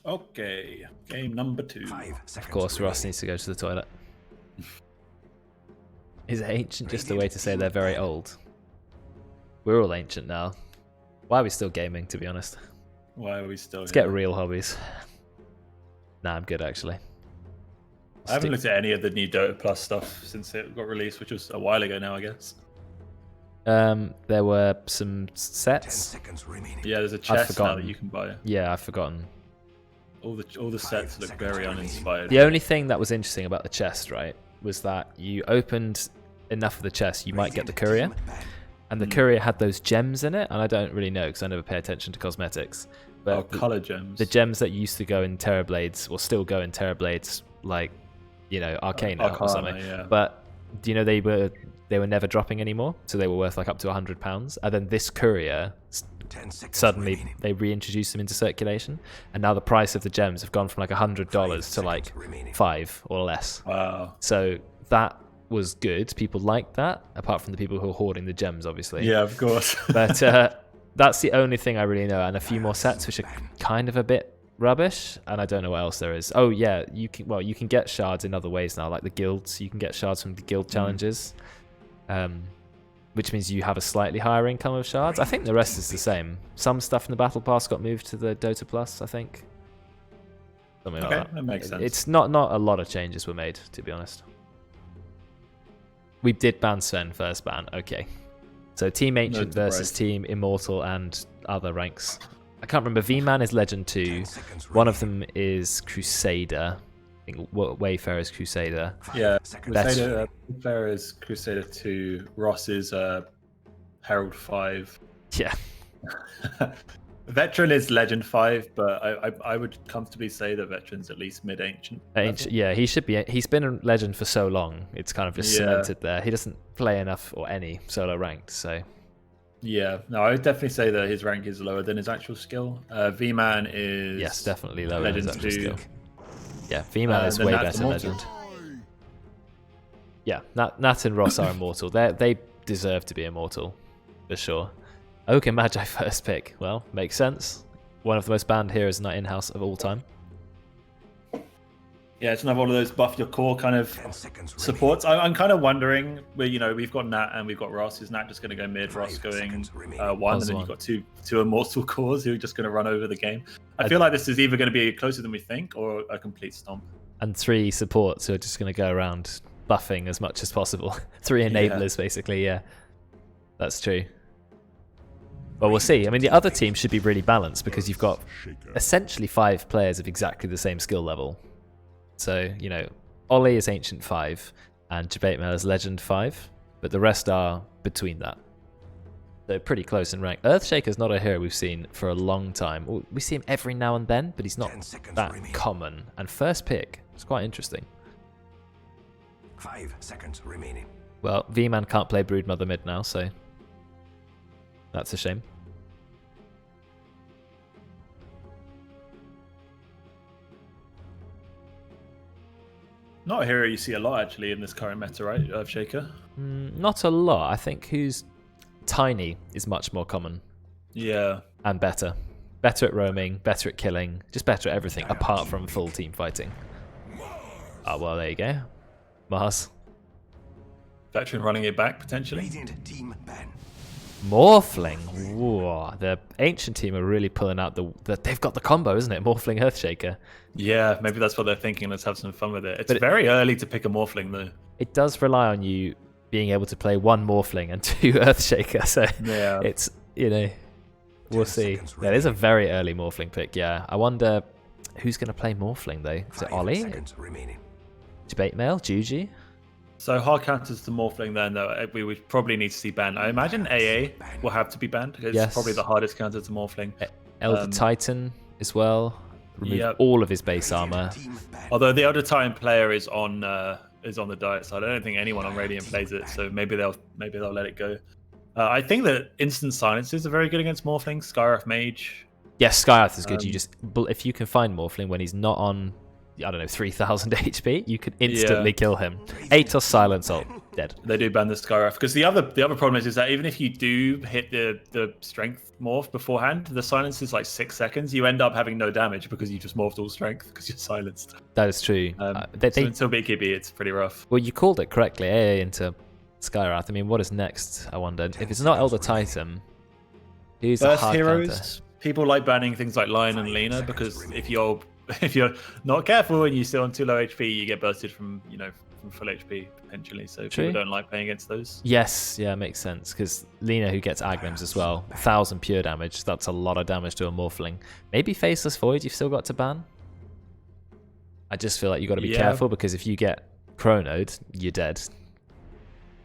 Okay, game number 2. Of course, Ross needs to go to the toilet. Is ancient just a way to say they're very old? We're all ancient now. Why are we still gaming, to be honest? Why are we still Let's get real hobbies. Nah, I'm good, actually. I haven't looked at any of the new Dota Plus stuff since it got released, which was a while ago now, I guess. There were some sets. Yeah, there's a chest now that you can buy. Yeah, I've forgotten. All the sets look very uninspired. The only thing that was interesting about the chest, right, was that you opened enough of the chest, you might get the courier. And the courier had those gems in it, and I don't really know because I never pay attention to cosmetics. But color gems. The gems that used to go in Terrorblades, or still go in Terrorblades, like, you know, Arcana or something. Yeah. But do you know they were never dropping anymore, so they were worth like up to £100. And then this courier, suddenly they reintroduced them into circulation, and now the price of the gems have gone from like $100 to like $5 or less. Wow. So that was good. People liked that, apart from the people who are hoarding the gems, obviously. Yeah, of course. But that's the only thing I really know, and a few more sets which are kind of a bit rubbish, and I don't know what else there is. Oh yeah, you can get shards in other ways now, like the guilds. You can get shards from the guild challenges, which means you have a slightly higher income of shards. I think the rest is the same. Some stuff in the battle pass got moved to the Dota Plus, I think. Something like that. That makes sense. It's not a lot of changes were made, to be honest. We did ban Sven first ban. Okay. So Team Ancient versus Team Immortal and other ranks. I can't remember. V-Man is Legend 2. One of them is Crusader. I think Wayfarer is Crusader. Yeah, Wayfarer is Crusader 2. Ross is Herald 5. Yeah. Veteran is Legend 5, but I would comfortably say that Veteran's at least mid-ancient. Yeah, he should be. He's been a Legend for so long. It's kind of just cemented there. He doesn't play enough or any solo ranked, so... Yeah, no, I would definitely say that his rank is lower than his actual skill. V-Man is... Yes, definitely lower than his Legend actual 2. skill. Yeah, V-Man is way better Immortal. Legend. Yeah, Nat and Ross are Immortal. They deserve to be Immortal, for sure. Okay, Magi first pick. Well, makes sense. One of the most banned heroes in that in-house of all time. Yeah, it's another one of those buff your core kind of supports. I'm kind of wondering where, we've got Nat and we've got Ross. Is Nat just going to go mid, Ross going one, and then you've got two immortal cores who are just going to run over the game. I feel like this is either going to be closer than we think or a complete stomp. And 3 supports who are just going to go around buffing as much as possible. 3 enablers, basically, yeah. That's true. Well, we'll see. I mean, the other team should be really balanced because you've got essentially 5 players of exactly the same skill level. So, Ollie is Ancient 5 and Jabaitmail is Legend 5, but the rest are between that. They're pretty close in rank. Earthshaker's not a hero we've seen for a long time. We see him every now and then, but he's not that common. And first pick, it's quite interesting. 5 seconds remaining. Well, V-Man can't play Broodmother mid now, so that's a shame. Not a hero you see a lot, actually, in this current meta, right? Earthshaker? Not a lot. I think who's Tiny is much more common. Yeah. And better. Better at roaming, better at killing, just better at everything, apart from full team fighting. Oh, well, there you go. Mars. Veteran running it back, potentially. Team ban. Morphling. Whoa. The Ancient team are really pulling out they've got the combo, isn't it? Morphling Earthshaker. Yeah, maybe that's what they're thinking. Let's have some fun with it. It's very early to pick a Morphling, though. It does rely on you being able to play 1 Morphling and 2 Earthshaker, so yeah. It's, we'll see. That is a very early Morphling pick, yeah. I wonder who's going to play Morphling, though. Is it Ollie? Jabaitmail? Juji? So hard counters to Morphling then, though, we would probably need to see banned. I imagine AA will have to be banned. It's probably the hardest counter to Morphling. Elder Titan as well. Remove all of his base armor. Although the Elder Titan player is on the diet side. I don't think anyone on Radiant plays it, so maybe they'll let it go. I think that instant silences are very good against Morphling. Skyrath Mage. Yes, Skyrath is good. If you can find Morphling when he's not on, I don't know, 3,000 HP, you could instantly kill him. Atos Silence Ult. dead. They do ban the Skywrath because the other problem is that even if you do hit the strength morph beforehand, the silence is like 6 seconds. You end up having no damage because you just morphed all strength because you're silenced. That is true. So until BKB, it's pretty rough. Well, you called it correctly. AA into Skywrath. I mean, what is next? I wondered. If it's not Elder Titan, who's the First hard heroes. counter? People like banning things like Lion and Lena because if you're not careful and you're still on too low HP, you get bursted from from full HP potentially. So True. people don't like playing against those. Yes, yeah, makes sense. Because Lena, who gets Agrims as well, 1,000 pure damage. That's a lot of damage to a Morphling. Maybe Faceless Void you've still got to ban. I just feel like you got to be careful because if you get chronoed, you're dead.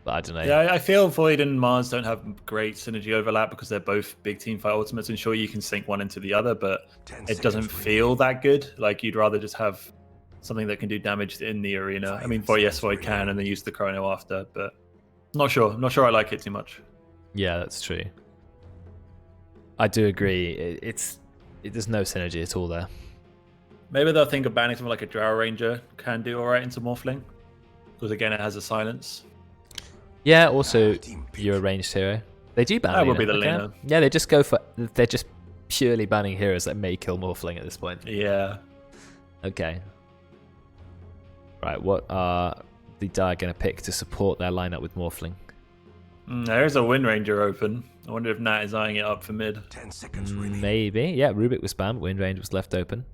But I don't know. Yeah, I feel Void and Mars don't have great synergy overlap because they're both big team fight ultimates, and sure you can sync one into the other, but it doesn't feel that good. Like you'd rather just have something that can do damage in the arena. I mean, Void can, and then use the chrono after, but not sure I like it too much. Yeah, that's true. I do agree. There's no synergy at all there. Maybe they'll think of banning something like a Drow Ranger can do alright into Morphling, because again it has a silence. Yeah, also you're a ranged hero. They do ban That Lena. would be the Okay. Lena. Yeah, they just go for. They're just purely banning heroes that may kill Morphling at this point. Yeah. Okay. Right, what are the Dire going to pick to support their lineup with Morphling? There is a Wind Ranger open. I wonder if Nat is eyeing it up for mid. 10 seconds remaining. Maybe. Yeah, Rubik was spammed. Wind Range was left open.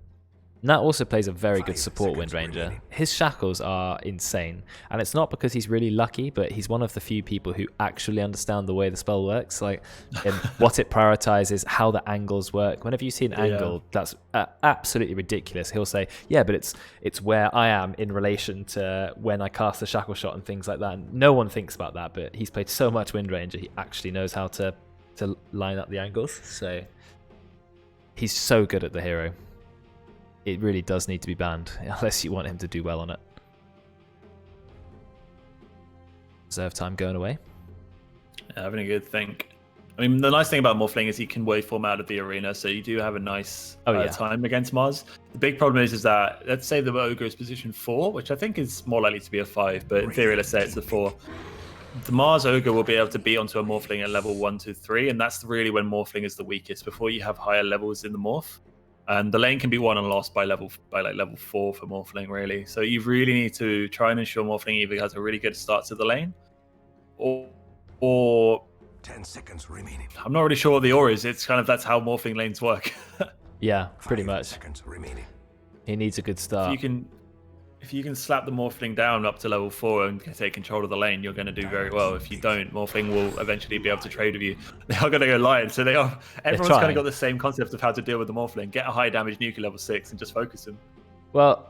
Nat also plays a very good support Wind Ranger. His shackles are insane. And it's not because he's really lucky, but he's one of the few people who actually understand the way the spell works. Like, what it prioritizes, how the angles work. Whenever you see an angle that's absolutely ridiculous, he'll say, yeah, but it's where I am in relation to when I cast the shackle shot and things like that. And no one thinks about that, but he's played so much Wind Ranger, he actually knows how to line up the angles. So he's so good at the hero. It really does need to be banned, unless you want him to do well on it. Reserve time going away. Yeah, having a good think. I mean, the nice thing about Morphling is he can waveform out of the arena, so you do have a nice time against Mars. The big problem is that, let's say the Ogre is position 4, which I think is more likely to be a 5, but in theory, let's say it's a 4. The Mars Ogre will be able to beat onto a Morphling at level 1, 2, 3, and that's really when Morphling is the weakest, before you have higher levels in the Morph. And the lane can be won and lost by level 4 for Morphling, really. So you really need to try and ensure Morphling either has a really good start to the lane, or 10 seconds remaining. I'm not really sure what the or is. It's kind of that's how Morphling lanes work. Yeah, pretty 5 much. seconds remaining. He needs a good start. If you can slap the Morphling down up to level 4 and take control of the lane, you're going to do very well. If you don't, Morphling will eventually be able to trade with you. They are going to go Lion, so everyone's kind of got the same concept of how to deal with the Morphling. Get a high damage nuke level 6 and just focus him. Well,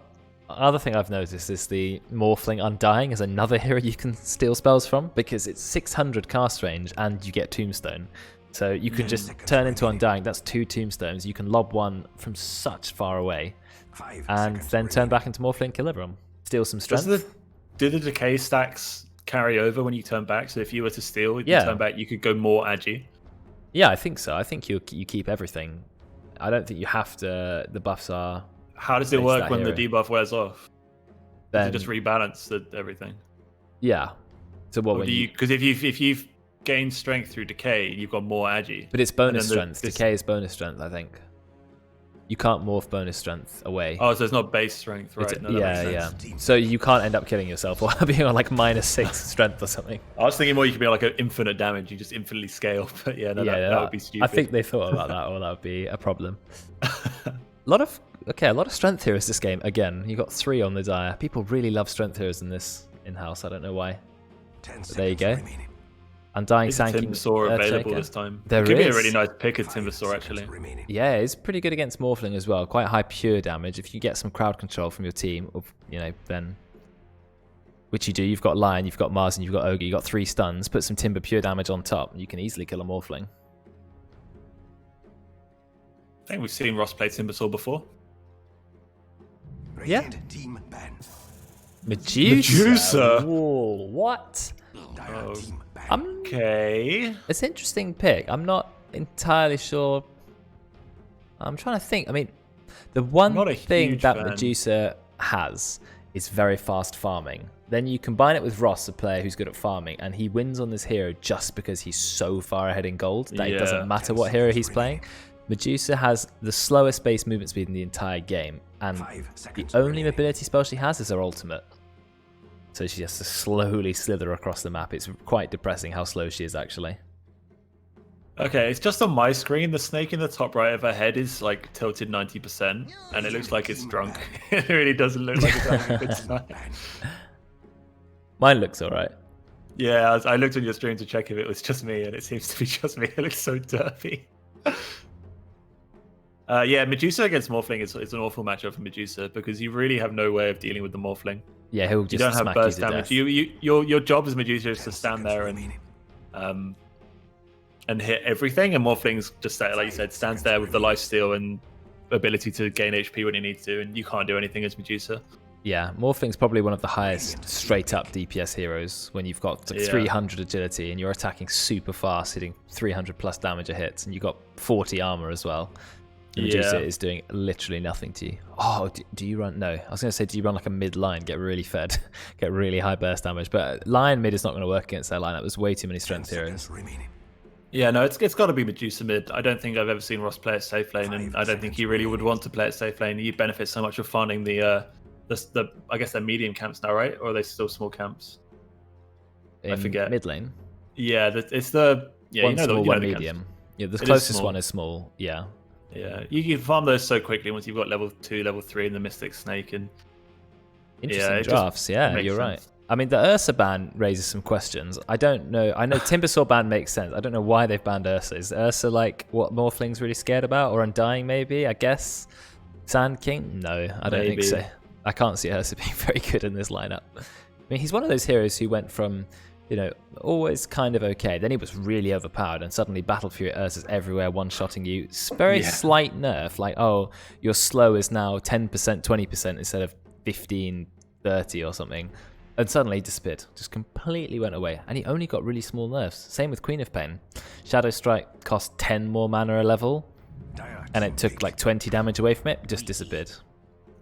another thing I've noticed is the Morphling Undying is another hero you can steal spells from, because it's 600 cast range and you get Tombstone. So you can just turn into Undying. That's 2 Tombstones. You can lob one from such far away. 5 And seconds then turn remaining. back into Morphling, kill everyone. Steal some strength. Do the decay stacks carry over when you turn back? So if you were to steal, you Yeah. turn back, you could go more agi. Yeah, I think so. I think you keep everything. I don't think you have to. The buffs are. How does it Face work that when the hero. debuff wears off? Does Then, it just rebalance everything? yeah. So what? Or When do you? because if you've gained strength through decay, you've got more agi. But it's bonus and then strength. Decay is bonus strength, I think. You can't morph bonus strength away. Oh, so it's not base strength, right? It's- No, that yeah, makes yeah. sense. So you can't end up killing yourself or being on like -6 strength or something. I was thinking more you could be on like an infinite damage, you just infinitely scale. But yeah, no, that would be stupid. I think they thought about that, or that would be a problem. a lot of strength heroes this game. Again, you got 3 on the Dire. People really love strength heroes in this in-house. I don't know why. 10 But there you go. seconds remaining. Undying Is Sanking Timbersaw available Earthshaker. this time? There Could be a is. really nice pick of 5 Timbersaw, seconds actually. remaining. Yeah, it's pretty good against Morphling as well. Quite high pure damage. If you get some crowd control from your team, then which you do. You've got Lion, you've got Mars, and you've got Ogre. You've got 3 stuns. Put some Timber pure damage on top. You can easily kill a Morphling. I think we've seen Ross play Timbersaw before. Yeah. Radiant team ban. Medusa. Whoa, what? Dire Oh. team ban. Okay. It's an interesting pick. I'm not entirely sure. I'm trying to think. I mean, the one not a thing huge that fan. Medusa has is very fast farming. Then you combine it with Ross, a player who's good at farming, and he wins on this hero just because he's so far ahead in gold that it doesn't matter what hero he's playing. Medusa has the slowest base movement speed in the entire game, and the only mobility spell she has is her ultimate. So she has to slowly slither across the map. It's quite depressing how slow she is, actually. Okay, it's just on my screen. The snake in the top right of her head is like tilted 90%, and it looks like it's drunk. It really doesn't look like it's having a good time. Mine looks alright. Yeah, I looked on your stream to check if it was just me, and it seems to be just me. It looks so derpy. Yeah, Medusa against Morphling is an awful matchup for Medusa because you really have no way of dealing with the Morphling. Yeah, he'll just you don't have smack burst you to damage. death. Your job as Medusa is to stand there and hit everything, and Morphling's just like you said, stands there with the lifesteal and ability to gain HP when he needs to, and you can't do anything as Medusa. Yeah, Morphling's probably one of the highest straight-up DPS heroes when you've got 300 agility and you're attacking super fast, hitting 300 plus damage a hit, and you've got 40 armor as well. Medusa is doing literally nothing to you. Oh, do you run? No, I was going to say, do you run like a mid line, get really fed, get really high burst damage? But Lion mid is not going to work against their lineup. There's way too many strength heroes. Yeah, no, it's got to be Medusa mid. I don't think I've ever seen Ross play at safe lane, and I don't think he really would want to play at safe lane. He'd benefit so much of farming the I guess they're medium camps now, right? Or are they still small camps? I forget. Mid lane. Yeah, it's the one small, one the medium. camps. Yeah, the closest one is small. Yeah. Yeah, you can farm those so quickly once you've got level 2, level 3 in the Mystic Snake, and interesting drafts. Yeah, you're right. I mean, the Ursa ban raises some questions. I don't know. I know Timbersaw ban makes sense. I don't know why they've banned Ursa. Is Ursa like what Morphling's really scared about, or Undying maybe? I guess. Sand King? No, I don't think so. I can't see Ursa being very good in this lineup. I mean, he's one of those heroes who went from, always kind of okay. Then he was really overpowered, and suddenly Battle Fury Ursa's everywhere, one-shotting you. It's very slight nerf, like, oh, your slow is now 10%, 20% instead of 15, 30 or something. And suddenly he disappeared, just completely went away. And he only got really small nerfs. Same with Queen of Pain. Shadow Strike cost 10 more mana a level, and it took like 20 damage away from it, just disappeared.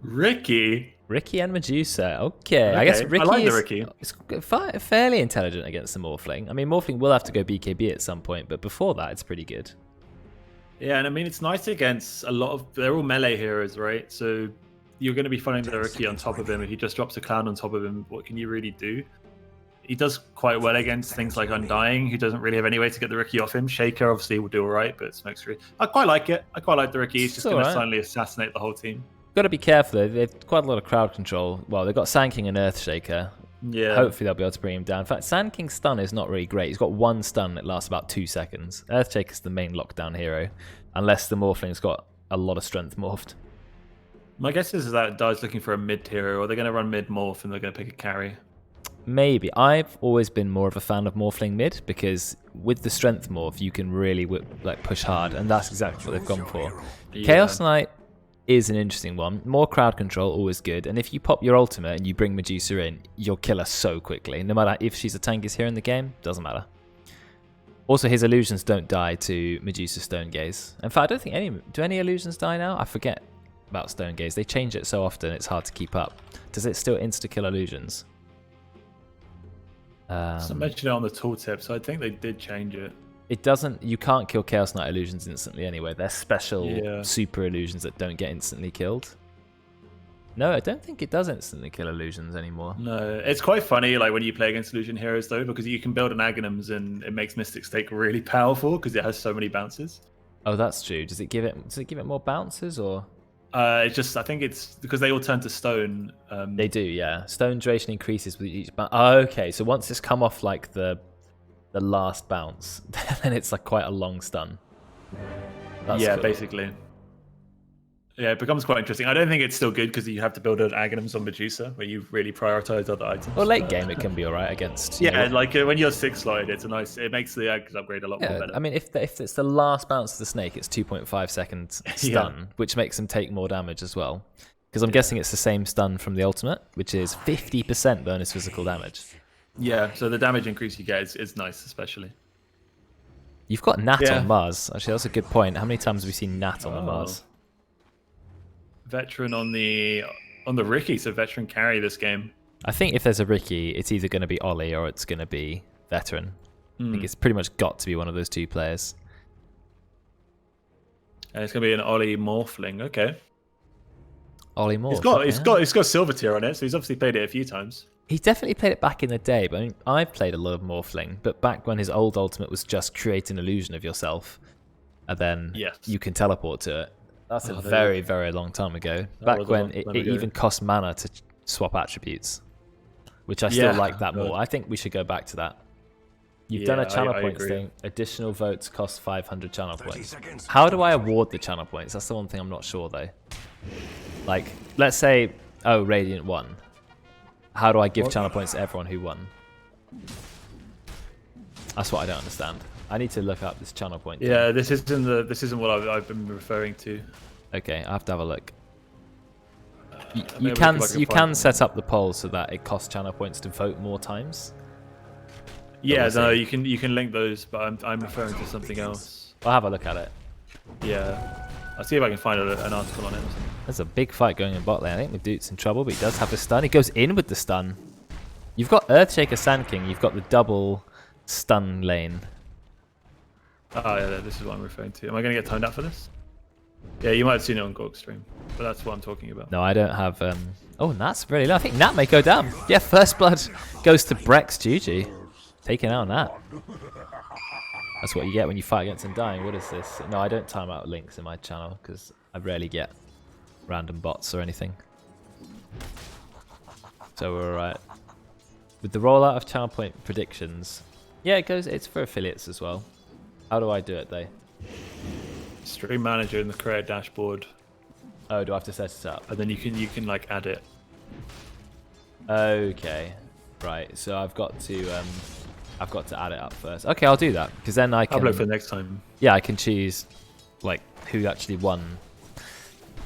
Ricky and Medusa. Okay. I guess Ricky is fairly intelligent against the Morphling. I mean, Morphling will have to go BKB at some point, but before that, it's pretty good. Yeah, and I mean, it's nice against a lot of... They're all melee heroes, right? So you're going to be finding the Ricky on top of him. If he just drops a clown on top of him, what can you really do? He does quite well against things like Undying, who doesn't really have any way to get the Ricky off him. Shaker obviously will do all right, but Smokescreen... I quite like it. I quite like the Ricky. He's just going to silently assassinate the whole team. Got to be careful though. They've quite a lot of crowd control. Well, they've got Sand King and Earthshaker. Yeah. Hopefully they'll be able to bring him down. In fact, Sand King's stun is not really great. He's got one stun that lasts about 2 seconds. Earthshaker's the main lockdown hero, unless the Morphling's got a lot of strength morphed. My guess is that Dai's looking for a mid hero, or they're going to run mid morph and they're going to pick a carry. Maybe. I've always been more of a fan of Morphling mid because with the strength morph you can really push hard, and that's exactly what they've gone for. Yeah. Chaos Knight is an interesting one. More crowd control, always good. And if you pop your ultimate and you bring Medusa in, you'll kill her so quickly. No matter if she's the tankiest hero in the game, doesn't matter. Also, his illusions don't die to Medusa Stone Gaze. In fact, I don't think do any illusions die now? I forget about Stone Gaze. They change it so often, it's hard to keep up. Does it still insta-kill illusions? So I mentioned it on the tooltip, so I think they did change it. It doesn't. You can't kill Chaos Knight illusions instantly anyway. They're special super illusions that don't get instantly killed. No, I don't think it does instantly kill illusions anymore. No, it's quite funny, like when you play against illusion heroes though, because you can build an Aghanims and it makes Mystic Stake really powerful because it has so many bounces. Oh, that's true. Does it give it more bounces or? It's just, I think it's because they all turn to stone. They do, yeah. Stone duration increases with each bounce. Oh, okay, so once it's come off like the last bounce, then it's like quite a long stun. That's cool. Basically. Yeah, it becomes quite interesting. I don't think it's still good because you have to build an Aghanims on Medusa where you really prioritize other items. Well, late game it can be alright against. Like when you're 6-slotted, it makes the upgrade a lot more better. I mean, if it's the last bounce of the snake, it's 2.5 seconds stun, which makes them take more damage as well. Because I'm guessing it's the same stun from the ultimate, which is 50% bonus physical damage. Yeah, so the damage increase you get is nice, especially. You've got Nat on Mars. Actually, that's a good point. How many times have we seen Nat on the Mars? Veteran on the on the Ricky, so Veteran carry this game. I think if there's a Ricky, it's either going to be Ollie or it's going to be Veteran. I think it's pretty much got to be one of those two players. And it's going to be an Ollie Morphling. Okay. Ollie Morph. It's got Silver Tier on it, so he's obviously played it a few times. He definitely played it back in the day, but I mean, I've played a lot of Morphling, but back when his old ultimate was just create an illusion of yourself, and then you can teleport to it. That's a very, very long time ago. Back when it even cost mana to swap attributes, which I still like that more. I think we should go back to that. You've done a channel points thing. Additional votes cost 500 channel points. How do I award the channel points? That's the one thing I'm not sure, though. Like, let's say, oh, Radiant won. How do I give channel points to everyone who won? That's what I don't understand. I need to look up this channel point thing. Yeah, this isn't what I've been referring to. Okay, I have to have a look. You can set up the poll so that it costs channel points to vote more times. Yeah, no, you can link those, but I'm referring to something else. I'll have a look at it. Yeah, I'll see if I can find an article on it. There's a big fight going in bot lane. I think Madute's in trouble, but he does have the stun. He goes in with the stun. You've got Earthshaker Sand King. You've got the double stun lane. Oh yeah, this is what I'm referring to. Am I going to get timed out for this? Yeah, you might have seen it on Gorg stream, but that's what I'm talking about. No, I don't have. Oh, Nat's really low. I think Nat may go down. Yeah, first blood goes to Brex GG. Taking out Nat. That's what you get when you fight against Undying. What is this? No, I don't time out links in my channel because I rarely get random bots or anything. So we're alright. With the rollout of channel point predictions, yeah, it's for affiliates as well. How do I do it though? Stream manager in the create dashboard. Oh, do I have to set it up? And then you can like add it. Okay, right. So I've got to add it up first. Okay, I'll do that because then I can. I'll for the next time. Yeah, I can choose like who actually won,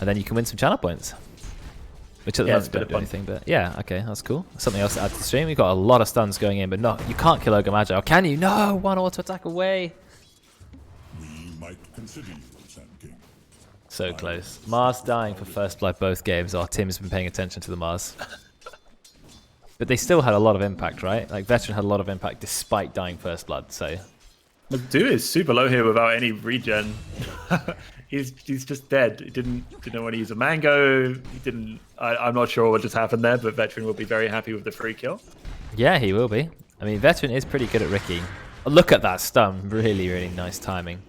and then you can win some channel points. Which at the moment don't do anything, but yeah, okay, that's cool. Something else to add to the stream. We've got a lot of stuns going in, but no, you can't kill Ogre Magi, or can you? No, one auto attack away. We might consider you, Sand King. So close. Mars dying for first blood both games. Oh, Tim's been paying attention to the Mars. But they still had a lot of impact, right? Like Veteran had a lot of impact despite dying first blood. So, Dude is super low here without any regen. he's just dead. He didn't want to use a mango. He didn't. I'm not sure what just happened there, but Veteran will be very happy with the free kill. Yeah, he will be. I mean, Veteran is pretty good at Ricky. Oh, look at that stun. Really, really nice timing.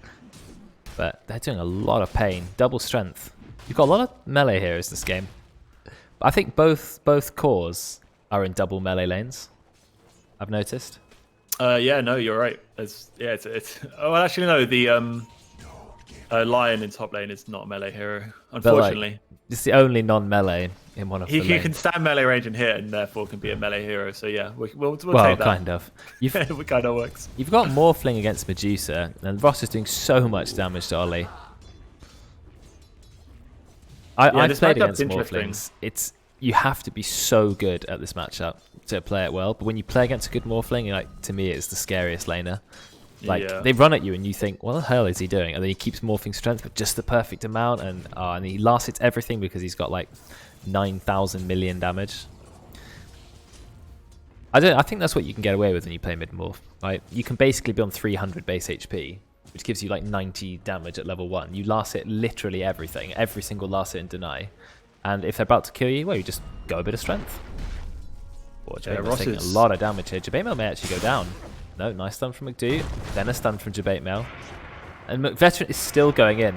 But they're doing a lot of pain. Double strength. You've got a lot of melee heroes this game. But I think both cores are in double melee lanes. I've noticed. Yeah, no, you're right. It's oh, well, actually, no. The Lion in top lane is not a melee hero, unfortunately. Like, it's the only non-melee in one of the lanes. He can stand melee range and hit, and therefore can be a melee hero. So yeah, we'll take that. Kind of. It kind of works. You've got Morphling against Medusa, and Ross is doing so much damage to Ollie. I played against Morphlings. You have to be so good at this matchup to play it well. But when you play against a good Morphling, like to me, it's the scariest laner. Like they run at you and you think, what the hell is he doing? And then he keeps morphing strength, but just the perfect amount, and he last hits everything because he's got like 9,000 million damage. I think that's what you can get away with when you play mid morph. Right? You can basically be on 300 base HP, which gives you like 90 damage at level 1. You last hit literally everything, every single last hit and deny. And if they're about to kill you, well, you just go a bit of strength. Oh, Jabate's taking a lot of damage here. Jabate may actually go down. No, nice stun from McDo. Then a stun from Jabate Mail. And Veteran is still going in.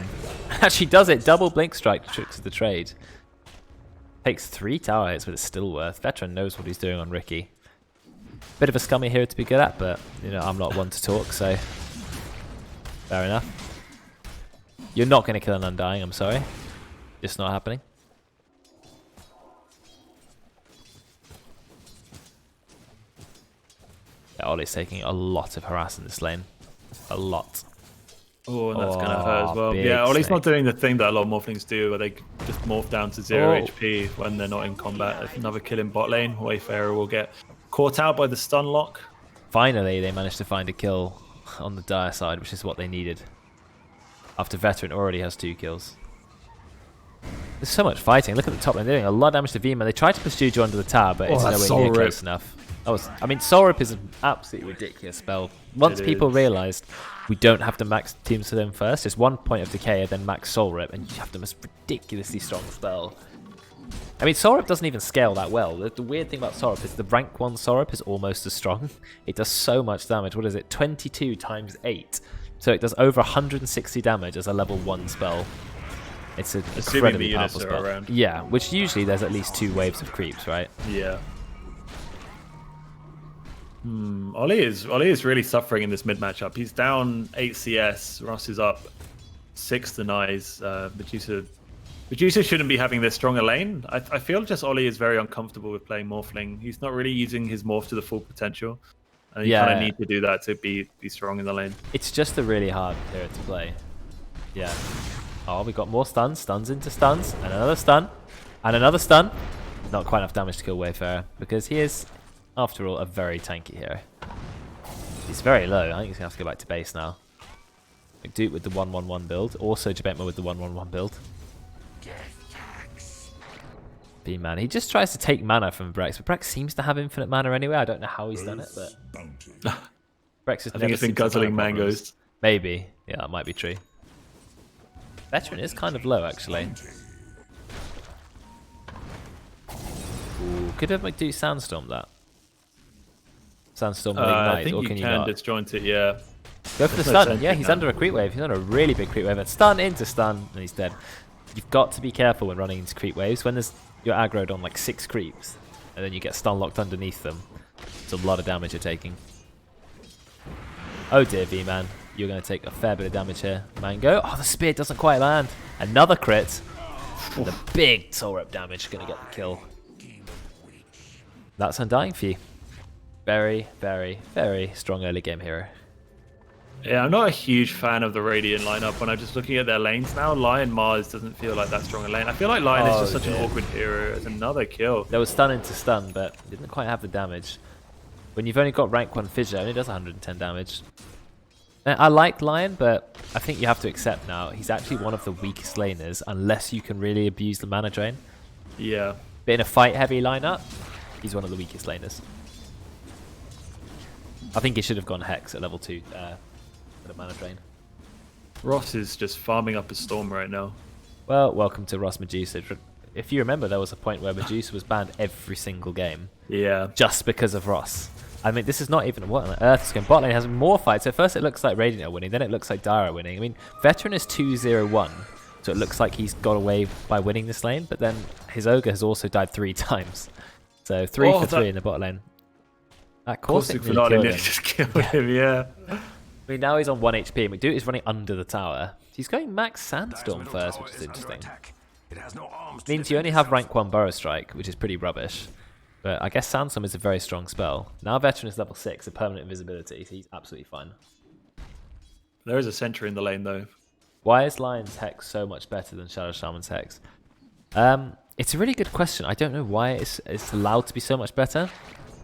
Actually does it. Double Blink Strike tricks of the trade. Takes 3 tower hits, but it's still worth. Veteran knows what he's doing on Ricky. Bit of a scummy hero to be good at, but you know I'm not one to talk, so fair enough. You're not going to kill an Undying, I'm sorry. Just not happening. Yeah, Ollie's taking a lot of harass in this lane. A lot. Oh, and that's going to hurt as well. Yeah, Ollie's not doing the thing that a lot of Morphlings do, where they just morph down to 0 HP when they're not in combat. Another kill in bot lane. Wayfarer will get caught out by the stun lock. Finally, they managed to find a kill on the dire side, which is what they needed. After Veteran already has 2 kills. There's so much fighting. Look at the top lane. They're doing a lot of damage to V-Man. They tried to pursue you under the tower, but it's nowhere near close enough. I mean, Soul Rip is an absolutely ridiculous spell. Once people realised we don't have to max teams to them first, just 1 point of decay and then max Soul Rip, and you have the most ridiculously strong spell. I mean, Soul Rip doesn't even scale that well. The weird thing about Soul Rip is the rank 1 Soul Rip is almost as strong. It does so much damage. What is it? 22 times 8. So it does over 160 damage as a level 1 spell. It's an incredibly powerful spell. Around. Yeah, which usually there's at least 2 waves of creeps, right? Yeah. Ollie is really suffering in this mid matchup. He's down 8 CS. Ross is up 6 denies. Medusa shouldn't be having this stronger lane. I feel just Ollie is very uncomfortable with playing Morphling. He's not really using his Morph to the full potential. And you kind of need to do that to be strong in the lane. It's just a really hard hero to play. Yeah. Oh, we got more stuns. Stuns into stuns. And another stun. And another stun. Not quite enough damage to kill Wayfarer. Because he is, after all, a very tanky hero. He's very low. I think he's going to have to go back to base now. McDuke with the 1-1-1 build. Also Jabetma with the 1-1-1 build. B-Man. He just tries to take mana from Brex. But Brex seems to have infinite mana anyway. I don't know how he's done it, but... Brex has I think it's been guzzling mangoes. Maybe. Yeah, that might be true. Veteran is kind of low, actually. Ooh, could have McDuke Sandstorm that. Sandstorm will ignite, I think or you can can disjoint it, yeah. Go for the stun. Yeah, he's under a creep wave. He's under a really big creep wave. And stun into stun, and he's dead. You've got to be careful when running into creep waves. When you're aggroed on like 6 creeps, and then you get stun locked underneath them. It's a lot of damage you're taking. Oh dear, V-Man. You're going to take a fair bit of damage here. Mango. Oh, the spear doesn't quite land. Another crit. And the big soul rep damage going to get the kill. That's Undying for you. Very, very, very strong early game hero. Yeah, I'm not a huge fan of the Radiant lineup. When I'm just looking at their lanes now, Lion Mars doesn't feel like that strong a lane. I feel like Lion is just such an awkward hero. It's another kill. There was stun into stun, but didn't quite have the damage. When you've only got rank 1 Fissure, it only does 110 damage. I like Lion, but I think you have to accept now he's actually one of the weakest laners unless you can really abuse the mana drain. Yeah. But in a fight-heavy lineup, he's one of the weakest laners. I think he should have gone Hex at level 2 for the mana drain. Ross is just farming up a storm right now. Well, welcome to Ross Medusa. If you remember, there was a point where Medusa was banned every single game. Yeah. Just because of Ross. I mean, this is not even what on earth is going. Bot lane has more fights. So first it looks like Radiant are winning, then it looks like Dire are winning. I mean, Veteran is 2-0-1, so it looks like he's got away by winning this lane, but then his Ogre has also died 3 times. So 3 for 3 in the bot lane. That Caustic really just killed him, yeah. I mean, now he's on 1 HP. McDuke is running under the tower. He's going max Sandstorm first, which is interesting. Means you only have rank 1 Burrow Strike, which is pretty rubbish. But I guess Sandstorm is a very strong spell. Now Veteran is level 6, a permanent invisibility, so he's absolutely fine. There is a sentry in the lane, though. Why is Lion's Hex so much better than Shadow Shaman's Hex? It's a really good question. I don't know why it's allowed to be so much better.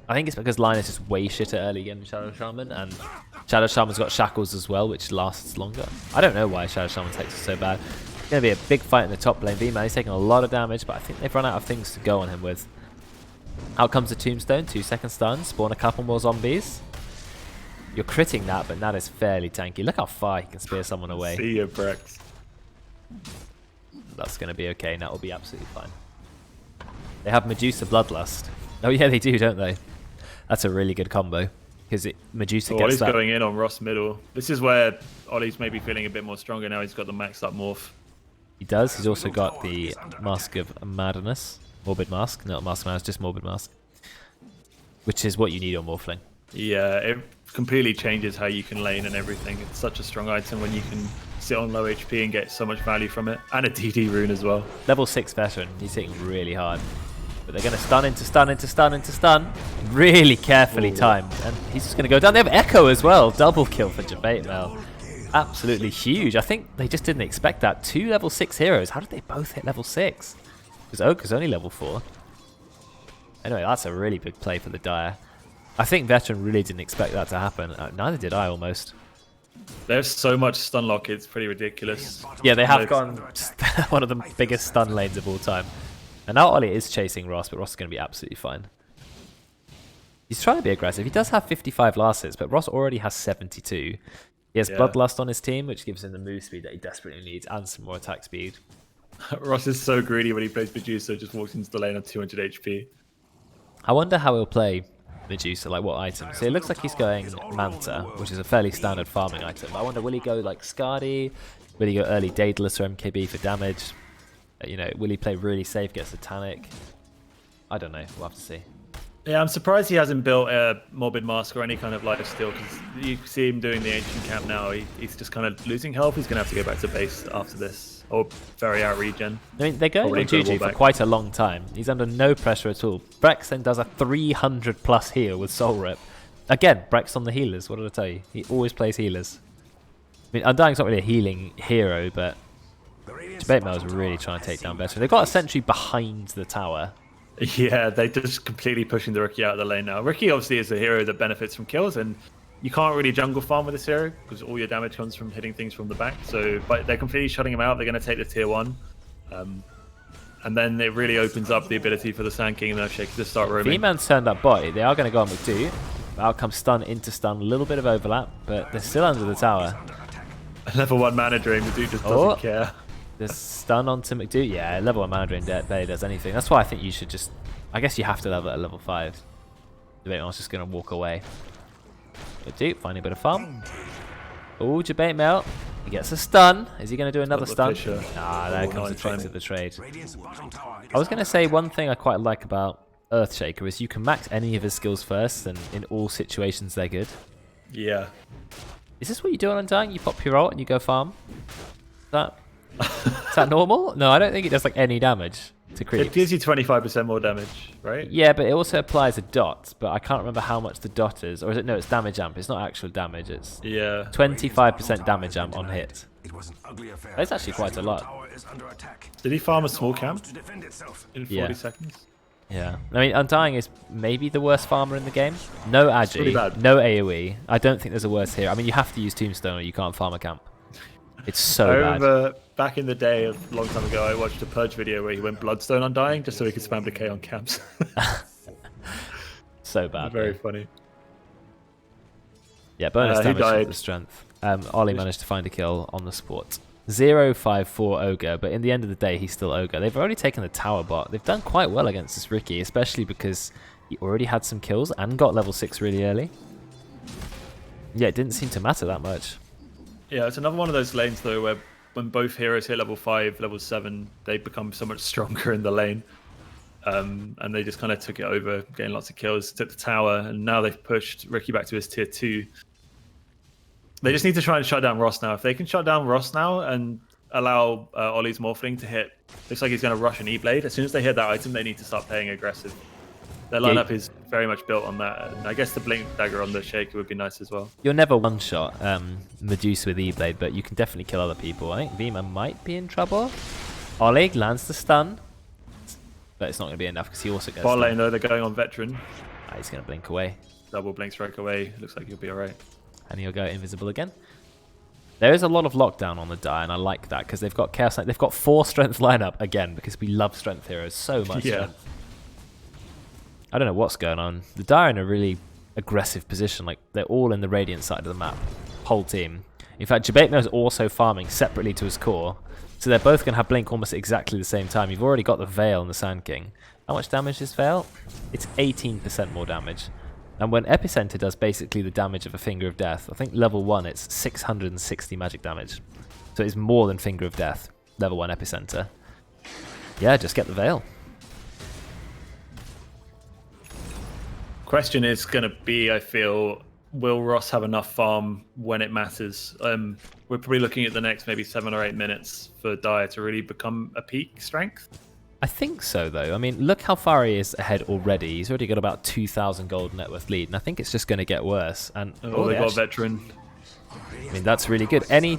I think it's because Lion is just way shitter early game than Shadow Shaman, and Shadow Shaman's got Shackles as well, which lasts longer. I don't know why Shadow Shaman's Hex is so bad. It's going to be a big fight in the top lane. V-Man, he's taking a lot of damage, but I think they've run out of things to go on him with. Out comes the Tombstone, 2-second stun, spawn a couple more zombies. You're critting that, but that is fairly tanky. Look how far he can spear someone away. See ya, Brex. That's going to be okay, and that will be absolutely fine. They have Medusa Bloodlust. Oh yeah, they do, don't they? That's a really good combo. Because Medusa gets that... going in on Ross middle. This is where Ollie's maybe feeling a bit more stronger now. He's got the maxed up morph. He does. He's also got the Mask of Madness. Morbid Mask. Not Mask of Madness, just Morbid Mask. Which is what you need on Morphling. Yeah, it completely changes how you can lane and everything. It's such a strong item when you can sit on low HP and get so much value from it. And a DD rune as well. Level 6 veteran. He's hitting really hard. But they're going to stun into stun into stun into stun. Really carefully timed. And he's just going to go down. They have Echo as well. Double kill for Jabetma. Absolutely huge. I think they just didn't expect that. 2 level 6 heroes. How did they both hit level 6? Because Ogre's only level 4. Anyway, that's a really big play for the Dire. I think Veteran really didn't expect that to happen. Neither did I, almost. They have so much stun lock, it's pretty ridiculous. Yeah, they have gone one of the biggest stun lanes of all time. And now Ollie is chasing Ross, but Ross is going to be absolutely fine. He's trying to be aggressive. He does have 55 last hits, but Ross already has 72. He has Bloodlust on his team, which gives him the move speed that he desperately needs and some more attack speed. Ross is so greedy when he plays Medusa, just walks into the lane on 200 HP. I wonder how he'll play Medusa, like what item. So it looks like he's going Manta, which is a fairly standard farming item. I wonder, will he go like Skadi? Will he go early Daedalus or MKB for damage? You know, will he play really safe, get Satanic? I don't know, we'll have to see. Yeah, I'm surprised he hasn't built a Morbid Mask or any kind of life steal, because you see him doing the Ancient Camp now. He's just kind of losing health. He's going to have to go back to base after this, or very out regen. I mean, they're going on Juju for quite a long time. He's under no pressure at all. Brex then does a 300 plus heal with Soul Rip. Again, Brex on the healers, what did I tell you? He always plays healers. I mean, Undying's not really a healing hero, but Debate Mail is really trying to take down Better. They've got a sentry behind the tower. Yeah, they're just completely pushing the Riki out of the lane now. Riki obviously is a hero that benefits from kills, and you can't really jungle farm with this hero because all your damage comes from hitting things from the back. So, but they're completely shutting him out. They're going to take the tier 1. And then it really opens up the ability for the Sand King and Earthshaker to start roaming. V-Man's turned up bot. They are going to go on McDo. Out comes stun into stun. A little bit of overlap, but they're still under the tower. Level 1 mana drain, the dude just doesn't care. There's stun onto McDo. Yeah, level 1 mana drain barely does anything. That's why I think you should just... I guess you have to level at level 5. Debate Mail's just going to walk away. McDo finding a bit of farm. Oh, Debate Mail. He gets a stun. Is he going to do another stun? Ah, there comes the tricks of the trade. I was going to say one thing I quite like about Earthshaker is you can max any of his skills first, and in all situations they're good. Yeah. Is this what you do on Undying? You pop your ult and you go farm? Is that normal? No, I don't think it does like any damage to creep. It gives you 25% more damage, right? Yeah, but it also applies a dot, but I can't remember how much the dot is. Or is it? No, it's damage amp. It's not actual damage. It's 25% damage amp on hit. That's actually quite a lot. Did he farm a small camp in 40 seconds? Yeah. I mean, Undying is maybe the worst farmer in the game. No Agi, really no AoE. I don't think there's a worse hero. I mean, you have to use Tombstone or you can't farm a camp. It's so bad. I remember back in the day, a long time ago, I watched a Purge video where he went Bloodstone Undying just so he could spam decay on camps. So bad. Very funny. Yeah, bonus damage with the strength. Ollie managed to find a kill on the sport. 0-5-4 Ogre, but in the end of the day, he's still Ogre. They've already taken the tower bot. They've done quite well against this Riki, especially because he already had some kills and got level 6 really early. Yeah, it didn't seem to matter that much. Yeah, it's another one of those lanes, though, where when both heroes hit level 5, level 7, they become so much stronger in the lane. And they just kind of took it over, getting lots of kills, took the tower, and now they've pushed Riki back to his tier 2. They just need to try and shut down Ross now. If they can shut down Ross now and allow Ollie's Morphling to hit, looks like he's going to rush an E-Blade. As soon as they hit that item, they need to start playing aggressive. Their lineup is very much built on that. And I guess the Blink Dagger on the Shaker would be nice as well. You'll never one-shot Medusa with E-Blade, but you can definitely kill other people. I think Vima might be in trouble. Ollie lands the stun, but it's not going to be enough because he also gets Bot lane, though, they're going on Veteran. He's going to blink away. Double blink strike away. Looks like he'll be alright. And he'll go invisible again. There is a lot of lockdown on the die, and I like that because they've got Chaos Knight. They've got 4 strength lineup again because we love strength heroes so much. Strength. I don't know what's going on. The die are in a really aggressive position. Like they're all in the Radiant side of the map, whole team. In fact, Jabetno is also farming separately to his core, so they're both going to have blink almost exactly the same time. You've already got the Veil and the Sand King. How much damage is Veil? It's 18% more damage. And when Epicenter does basically the damage of a Finger of Death, I think level 1 it's 660 magic damage. So it's more than Finger of Death, level 1 Epicenter. Yeah, just get the Veil. Question is going to be, I feel, will Ross have enough farm when it matters? We're probably looking at the next maybe 7 or 8 minutes for Dire to really become a peak strength. I think so, though. I mean, look how far he is ahead already. He's already got about 2,000 gold net worth lead, and I think it's just going to get worse. And they got a Veteran. I mean, that's really good. Any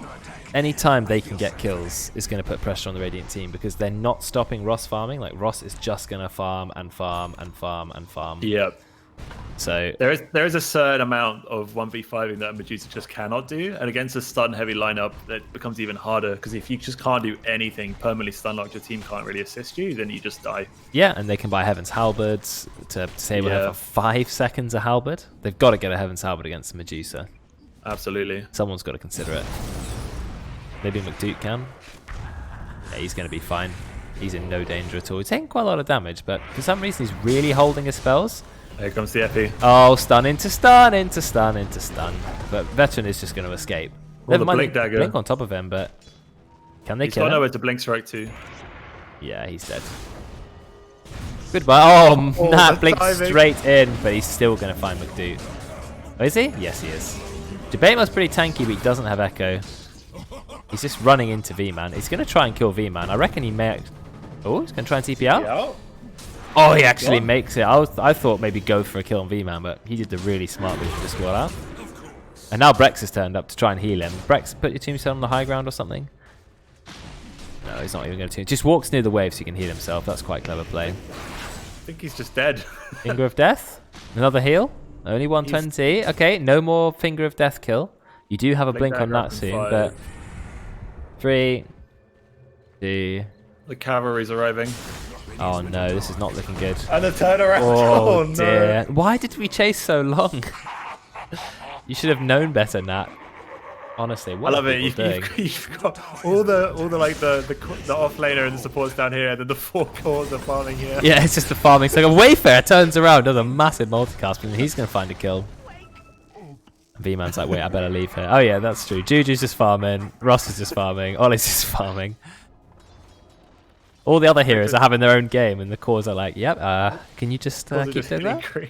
time they can get kills is going to put pressure on the Radiant team because they're not stopping Ross farming. Like, Ross is just going to farm and farm and farm and farm. Yep. So there is a certain amount of 1v5ing that Medusa just cannot do, and against a stun-heavy lineup, that becomes even harder, because if you just can't do anything, permanently stun-locked, your team can't really assist you, then you just die. yeah, and they can buy Heaven's Halberds to disable her for 5 seconds a Halberd. They've got to get a Heaven's Halberd against Medusa. Absolutely. Someone's got to consider it. Maybe McDuke can. Yeah, he's going to be fine. He's in no danger at all. He's taking quite a lot of damage, but for some reason he's really holding his spells. Here comes the FE. Oh, stun into stun, into stun, into stun. But Veteran is just going to escape. Never mind, blink dagger. Blink on top of him, but can they kill him? He's got nowhere to blink strike to. Yeah, he's dead. Goodbye. Oh, Nat the blinks timing. straight in, but he's still going to find McDuke. Oh, is he? Yes, he is. Debatemo's pretty tanky, but he doesn't have Echo. He's just running into V-Man. He's going to try and kill V-Man. I reckon he may... Oh, he's going to try and TP out? Yeah. Oh, he actually makes it. I thought maybe go for a kill on V-Man, but he did the really smart move to just wall out. And now Brex has turned up to try and heal him. Brex, put your tombstone on the high ground or something. No, he's not even going to. Just walks near the wave so he can heal himself. That's quite clever play. I think he's just dead. Finger of Death. Another heal. Only 120. Okay, no more Finger of Death kill. You do have a blink on that soon, but... 3, 2... The cavalry's arriving. Oh no, this is not looking good. And the turnaround. Oh, Oh, no. dear. Why did we chase so long? You should have known better, Nat. Honestly, what I love are it. people doing? You've got all the like the off laner and the supports down here, and then the 4 cores are farming here. Yeah, it's just the farming. So like a Wayfarer turns around, does a massive multicast, and he's going to find a kill. V-Man's like, wait, I better leave here. Oh yeah, that's true. Juju's just farming. Ross is just farming. Ollie's just farming. All the other heroes are having their own game, and the cores are like, yep, can you just keep doing that?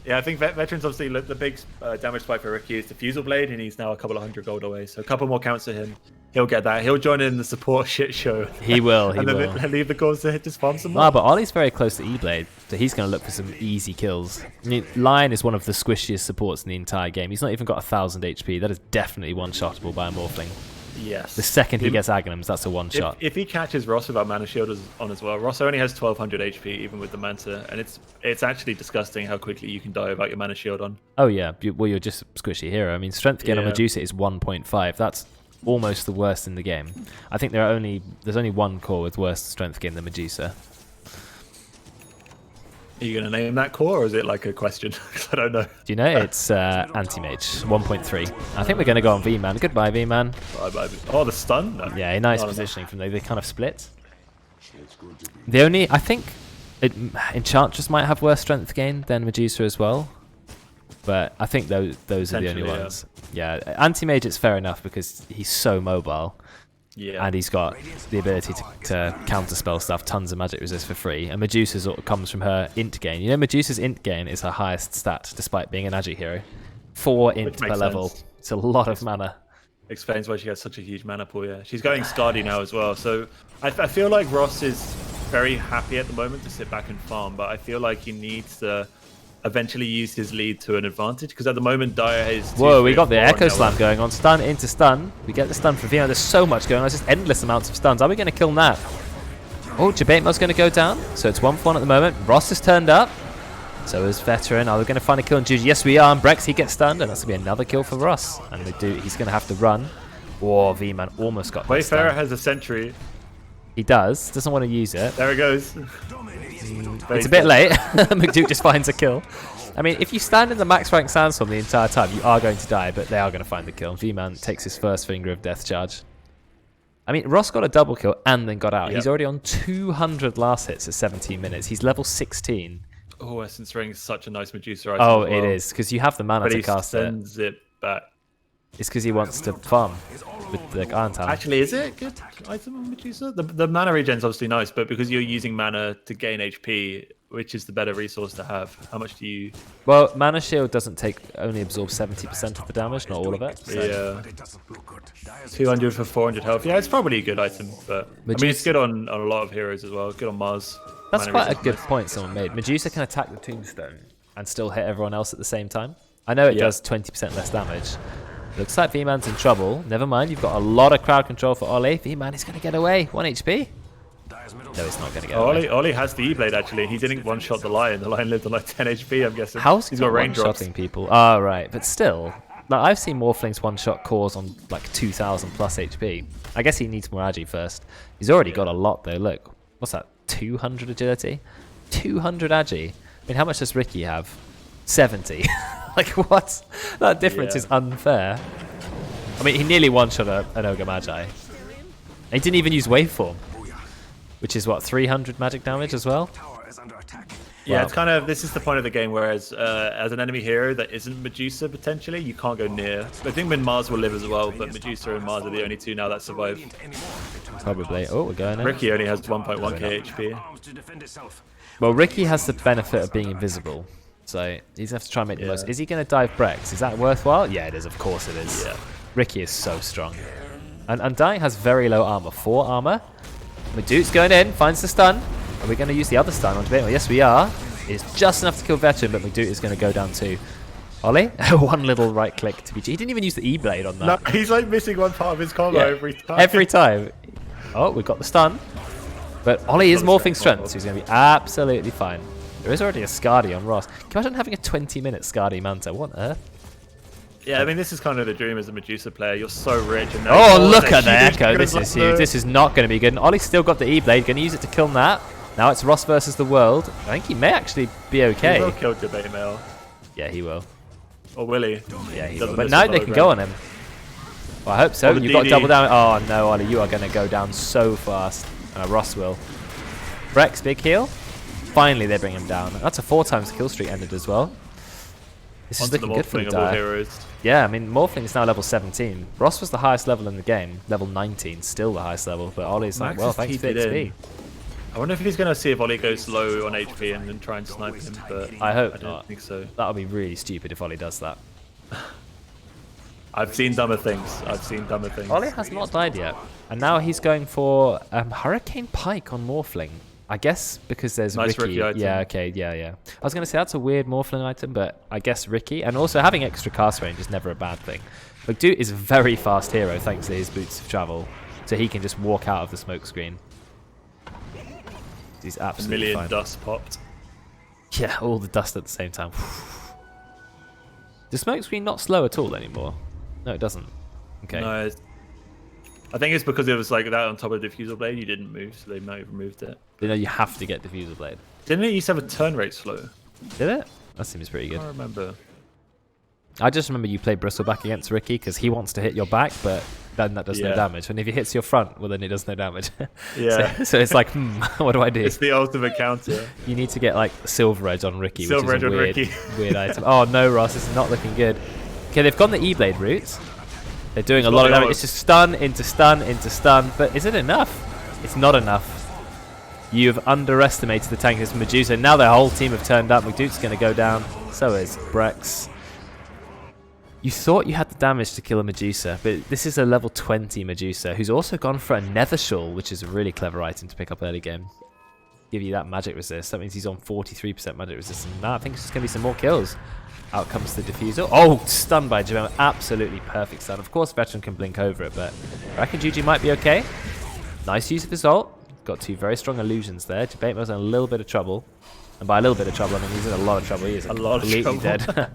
Yeah, I think Veteran's obviously the big damage spike for Ricky is Diffusal Blade, and he's now a couple of 100 gold away. So a couple more counts to him. He'll get that. He'll join in the support shit show. He will, he and will. then leave the cores to just farm some more. Ah, but Ollie's very close to E-Blade, so he's going to look for some easy kills. I mean, Lion is one of the squishiest supports in the entire game. He's not even got 1,000 HP. That is definitely one-shottable by a Morphling. Yes. The second he gets Aghanims, that's a one-shot. If he catches Ross without Mana Shield on as well, Ross only has 1200 HP even with the Manta, and it's actually disgusting how quickly you can die without your Mana Shield on. Oh yeah, well you're just a squishy hero. I mean, strength gain on Medusa is 1.5. That's almost the worst in the game. I think there's only one core with worse strength gain than Medusa. Are you going to name that core, or is it like a question? Because I don't know. Do you know? It's Anti-Mage, 1.3. I think we're going to go on V-Man. Goodbye, V-Man. Oh, the stun? No. Yeah, nice positioning from there. They kind of split. The only... I think Enchantress might have worse strength gain than Medusa as well. But I think those are the only ones. Yeah, Anti-Mage, it's fair enough because he's so mobile. Yeah. And he's got the ability to counterspell stuff, tons of magic resist for free. And Medusa's comes from her int gain. You know, Medusa's int gain is her highest stat, despite being an Agi hero. 4 int per level. It's a lot of mana. Explains why she has such a huge mana pool, yeah. She's going Scardy now as well. So I feel like Ross is very happy at the moment to sit back and farm, but I feel like he needs to eventually use his lead to an advantage, because at the moment Dire has... Whoa, we got the Echo Slam going on. Stun into stun. We get the stun from Vino. There's so much going on. There's just endless amounts of stuns. Are we going to kill Nat? Oh, Jabatemo's going to go down. So it's 1-for-1 at the moment. Ross has turned up. So is Veteran. Are we going to find a kill on Juju? Yes, we are. And Brex, he gets stunned. And that's going to be another kill for Ross. And he's going to have to run. Oh, V-Man almost got Wayfarer has a sentry. He does. Doesn't want to use it. There it goes. It's a bit late. McDuke just finds a kill. I mean, if you stand in the max rank sandstorm the entire time, you are going to die, but they are going to find the kill. V-Man takes his first Finger of Death charge. I mean, Ross got a double kill and then got out. Yep. He's already on 200 last hits at 17 minutes. He's level 16. Oh, Essence Ring is such a nice Medusa item. Oh, as well. it is, because you have the mana to cast it. But he sends it back. It's because he wants to farm with the Iron Talon. Actually, is it a good item on Medusa? The mana regen is obviously nice, but because you're using mana to gain HP, which is the better resource to have? How much do you... Well, Mana Shield only absorbs 70% of the damage, not all of it. So. Yeah. 200 for 400 health. Yeah, it's probably a good item, but I mean, it's good on a lot of heroes as well. Good on Mars. That's quite a good point someone made. Medusa can attack the Tombstone and still hit everyone else at the same time. I know it does 20% less damage. Looks like V-Man's in trouble. Never mind, you've got a lot of crowd control for Ollie. V-Man is going to get away. 1 HP. No, it's not going to go. Ollie has the E-Blade actually. He didn't one-shot the Lion. The Lion lived on like 10 HP, I'm guessing. How's he's got range drops? one-shotting people? Oh, right. But still, like, I've seen Morphlings one-shot cores on like 2,000 plus HP. I guess he needs more agi first. He's already got a lot though. Look, what's that? 200 agility? 200 agi. I mean, how much does Ricky have? 70. Like, what? That difference is unfair. I mean, he nearly one-shot an Ogre Magi. He didn't even use Waveform, which is what, 300 magic damage as well? Yeah, wow. It's kind of, this is the point of the game, whereas as an enemy hero that isn't Medusa, potentially, you can't go near. I think Mars will live as well, but Medusa and Mars are the only two now that survive. Probably. Oh, we're going in. Ricky only has 1.1k HP. Well, Ricky has the benefit of being invisible, so he's going to have to try and make the most. Is he going to dive Brex? Is that worthwhile? Yeah, it is. Of course it is. Yeah. Ricky is so strong. And Undying has very low armor. 4 armor. Medusa's going in, finds the stun. Are we going to use the other stun on Debate? Well, yes, we are. It's just enough to kill Veteran, but Medusa is going to go down too. Ollie? One little right click to be... He didn't even use the E-Blade on that. No, he's like missing one part of his combo every time. Every time. Oh, we've got the stun. But Ollie is morphing strength, so he's going to be absolutely fine. There is already a Skadi on Ross. Can you imagine having a 20-minute Skadi Manta? What on earth? Yeah, I mean, this is kind of the dream as a Medusa player. You're so rich. And look at the Echo. This is huge. This is not going to be good. And Ollie's still got the E-Blade. Going to use it to kill Nat. Now it's Ross versus the world. I think he may actually be okay. He will kill Debate Mail. Yeah, he will. Or will he? Yeah, he will. But now they can go on him. Well, I hope so. You've got double down. Oh, no, Ollie. You are going to go down so fast. Ross will. Brex, big heal. Finally, they bring him down. That's a 4 times kill streak ended as well. This is looking good for the heroes. Yeah, I mean, Morphling is now level 17. Ross was the highest level in the game, level 19, still the highest level. But Ollie's like, well, thanks for XP. I wonder if he's going to see if Ollie goes low on HP and then try and snipe him, but I hope I don't think so. That would be really stupid if Ollie does that. I've seen dumber things. Ollie has not died yet. And now he's going for Hurricane Pike on Morphling. I guess because there's Ricky. Yeah, okay, yeah. I was going to say that's a weird Morphling item, but I guess Ricky. And also having extra cast range is never a bad thing. But Dude is a very fast hero thanks to his boots of travel. So he can just walk out of the smoke screen. He's absolutely fine. Dust popped. Yeah, all the dust at the same time. The smoke screen not slow at all anymore? No, it doesn't. Okay. No, I think it's because it was like that on top of the Diffusal Blade. You didn't move, so they might have removed it. You know, you have to get Diffusal Blade. Didn't it used to have a turn rate slow? Did it? That seems pretty good. I don't remember. I just remember you play Bristleback against Ricky because he wants to hit your back, but then that does no damage. And if he hits your front, well, then it does no damage. Yeah. so it's like, what do I do? It's the ultimate counter. You need to get like Silver Edge on Ricky, Silver which is Edge a weird, Ricky. weird item. Oh no, Ross, this is not looking good. Okay, they've gone the E-Blade route. They're doing a lot of damage. It's just stun into stun into stun. But is it enough? It's not enough. You've underestimated the tank as Medusa. Now their whole team have turned up. McDuke's going to go down. So is Brex. You thought you had the damage to kill a Medusa, but this is a level 20 Medusa who's also gone for a Nether Shawl, which is a really clever item to pick up early game. Give you that magic resist. That means he's on 43% magic resist. And now I think it's just going to be some more kills. Out comes the diffusal. Oh, stunned by Jamel. Absolutely perfect stun. Of course, Veteran can blink over it, but I reckon GG might be okay. Nice use of his ult. Got 2 very strong illusions there. Debatemo's in a little bit of trouble. And by a little bit of trouble, I mean he's in a lot of trouble. He is completely dead.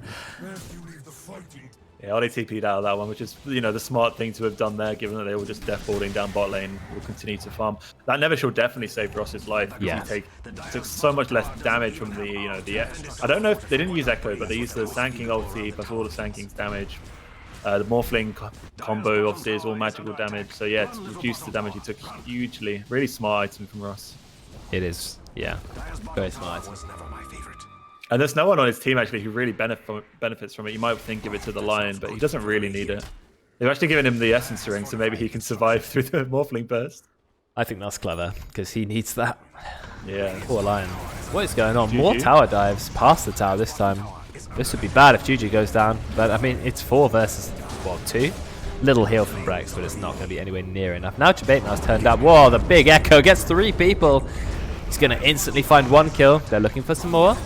Yeah, Ollie TP'd out of that one, which is, you know, the smart thing to have done there, given that they were just deathballing down bot lane. Will continue to farm. That Never Shall definitely saved Ross's life. Yeah. He took so much less damage from the, you know, the. I don't know if they didn't use Echo, but they used the Sanking ulti plus all the Sanking's damage. The Morphling combo obviously is all magical damage. So yeah, to reduce the damage he took hugely. Really smart item from Ross. It is, yeah, very smart. And there's no one on his team actually who really benefits from it. You might think give it to the Lion, but he doesn't really need it. They've actually given him the Essence Ring, so maybe he can survive through the Morphling burst. I think that's clever, because he needs that. Yeah. Poor Lion. What is going on? More tower dives past the tower this time. This would be bad if Juju goes down, but I mean, it's 4 versus, what, 2? Little heal from Brex, but it's not going to be anywhere near enough. Now Jabatemo's turned up. Whoa, the big Echo gets 3 people. He's going to instantly find 1 kill. They're looking for some more.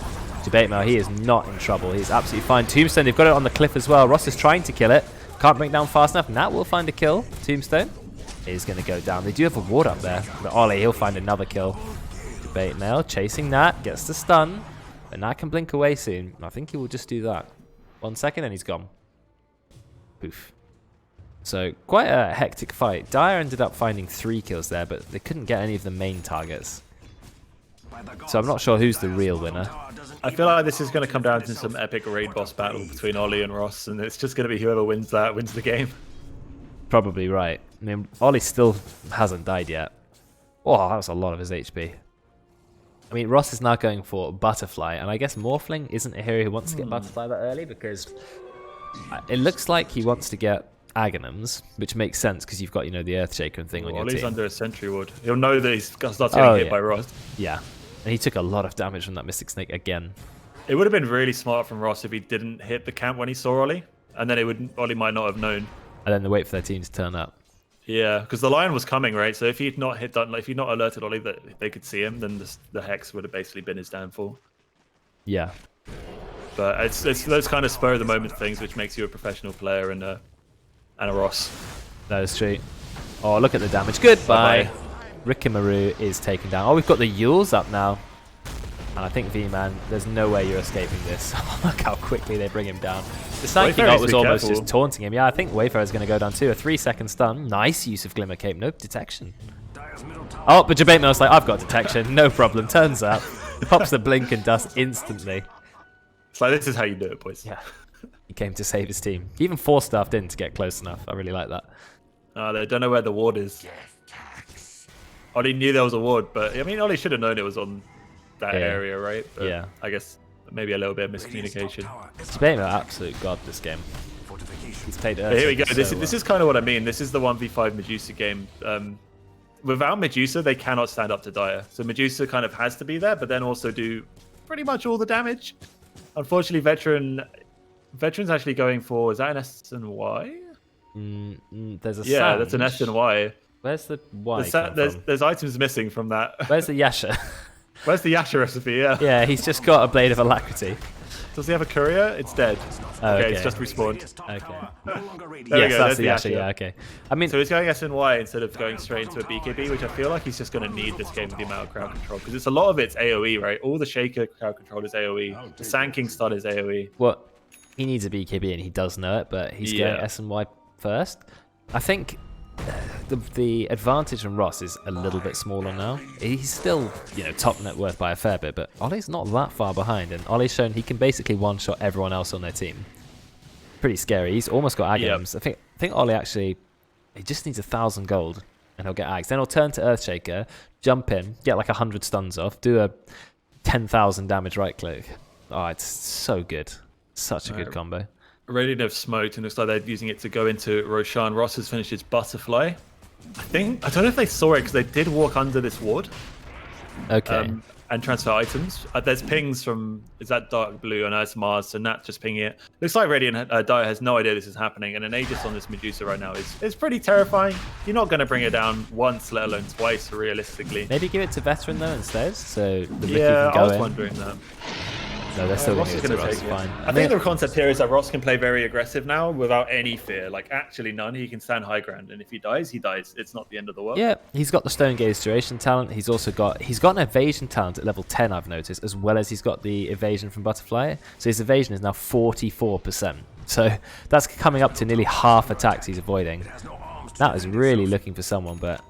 Debatemo, he is not in trouble. He's absolutely fine. Tombstone, they've got it on the cliff as well. Ross is trying to kill it. Can't bring it down fast enough. Nat will find a kill. Tombstone. is going to go down. They do have a ward up there, but Ollie, he'll find another kill. Debate Mail chasing Nat, gets the stun, but Nat can blink away soon. I think he will just do that. 1 second and he's gone. Poof. So quite a hectic fight. Dire ended up finding 3 kills there, but they couldn't get any of the main targets. So I'm not sure who's the real winner. I feel like this is going to come down to some epic raid boss battle between Ollie and Ross, and it's just going to be whoever wins that wins the game. Probably right. I mean, Ollie still hasn't died yet. Oh, that was a lot of his HP. I mean, Ross is now going for Butterfly, and I guess Morphling isn't a hero who wants to get Butterfly that early because it looks like he wants to get Aghanims, which makes sense because you've got, you know, the Earthshaker and thing on your Ollie's team. under a Sentry Ward. He'll know that he's starts getting hit by Ross. Yeah, and he took a lot of damage from that Mystic Snake again. It would have been really smart from Ross if he didn't hit the camp when he saw Ollie, and then Ollie might not have known. And then they wait for their team to turn up. Yeah, because the lion was coming, right? So if he'd not if he'd not alerted Ollie that they could see him, then the Hex would have basically been his downfall. Yeah. But it's those kind of spur of the moment things which makes you a professional player and a Ross. That is true. Oh, look at the damage. Goodbye. Rikimaru is taken down. Oh, we've got the Yules up now. And I think V-Man, there's no way you're escaping this. Look how quickly they bring him down. The Psychic Ult was almost just taunting him. Yeah, I think Wayfarer's going to go down too. A 3-second stun. Nice use of Glimmer Cape. Nope, detection. Oh, but Debate Mail's like, I've got detection. No problem. Turns up. Pops the blink and dust instantly. It's like, this is how you do it, boys. Yeah. He came to save his team. He even 4-staffed in to get close enough. I really like that. They don't know where the ward is. Ollie knew there was a ward, but I mean, Ollie should have known it was on that area, right? But yeah. I guess maybe a little bit of miscommunication. Debate Mail, absolute god this game. He's played Earth. Here we go. This is kind of what I mean. This is the 1v5 Medusa game. Without Medusa, they cannot stand up to Dire. So Medusa kind of has to be there, but then also do pretty much all the damage. Unfortunately, Veteran's actually going for, is that an S and Y? There's a yeah, that's an S and Y. Where's the Y? There's items missing from that. Where's the Yasha? Where's the Yasha recipe? Yeah. Yeah, he's just got a Blade of Alacrity. Does he have a courier? It's dead. Oh, okay, it's just respawned. Okay. Yes, that's the Yasha. Yeah, okay. I mean, so he's going S and Y instead of going straight into a BKB, which I feel like he's just going to need this game with the amount of crowd control because it's a lot of it's AOE, right? All the Shaker crowd control is AOE. The Sand King stun is AOE. Well, he needs a BKB and he does know it, but he's going S and Y first. I think the advantage on Ross is a little bit smaller now. He's still, you know, top net worth by a fair bit, but Ollie's not that far behind, and Ollie's shown he can basically one-shot everyone else on their team. Pretty scary. He's almost got Aghanims. I think Ollie actually, he just needs 1,000 gold, and he'll get Aghs. Then he'll turn to Earthshaker, jump in, get like 100 stuns off, do a 10,000 damage right-click. Oh, it's so good. Such a good combo. Radiant have smoked and looks like they're using it to go into Roshan. Ross has finished his Butterfly. I don't know if they saw it because they did walk under this ward. Okay. And transfer items. There's pings from, is that Dark Blue? I know it's Mars, so Nat just pinging it. Looks like Radiant Dire has no idea this is happening, and an Aegis on this Medusa right now is pretty terrifying. You're not going to bring it down once, let alone twice, realistically. Maybe give it to Veteran though instead, so the Ricky yeah, can go I was in. wondering that. No, they're still Ross is going to take it. Fine. I think the concept here is that Ross can play very aggressive now without any fear. Like, actually none. He can stand high ground, and if he dies, he dies. It's not the end of the world. Yeah, he's got the Stone Gaze duration talent. He's also got an evasion talent at level 10, I've noticed, as well as he's got the evasion from Butterfly. So his evasion is now 44%. So that's coming up to nearly half attacks he's avoiding. That is really looking for someone, but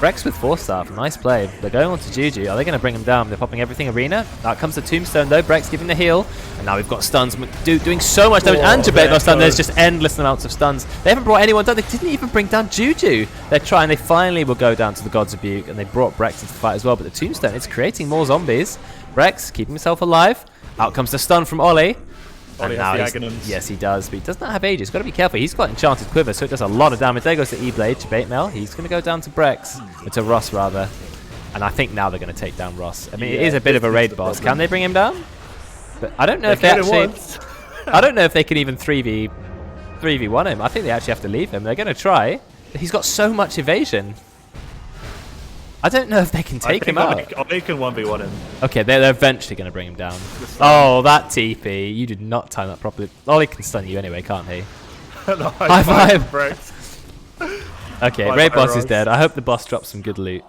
Brex with 4-staff, nice play. They're going on to Juju. Are they going to bring him down? They're popping everything Arena. Out comes the Tombstone though. Brex giving the heal, and now we've got stuns doing so much damage. And Jabet got stunned. There's just endless amounts of stuns. They haven't brought anyone down. They didn't even bring down Juju. They're trying. They finally will go down to the Gods of Buke, and they brought Brex into the fight as well. But the Tombstone is creating more zombies. Brex keeping himself alive. Out comes the stun from Ollie. Ollie has the Aghanims. Yes, he does, but he does not have Aegis. Got to be careful. He's got Enchanted Quiver, so it does a lot of damage. There goes the E-Blade, Debate Mail. He's going to go down to Brex, or to Ross rather. And I think now they're going to take down Ross. I mean, it is a bit of a raid boss. Can they bring him down? But I don't know if they actually. I don't know if they can even 3v1 him. I think they actually have to leave him. They're going to try. He's got so much evasion. I don't know if they can take him out. They can 1v1 him. Okay, they're eventually going to bring him down. Oh, that TP. You did not time that properly. Ollie can stun you anyway, can't he? No, High five. Okay, Bye, Raid boss is Ross. dead. I hope the boss drops some good loot.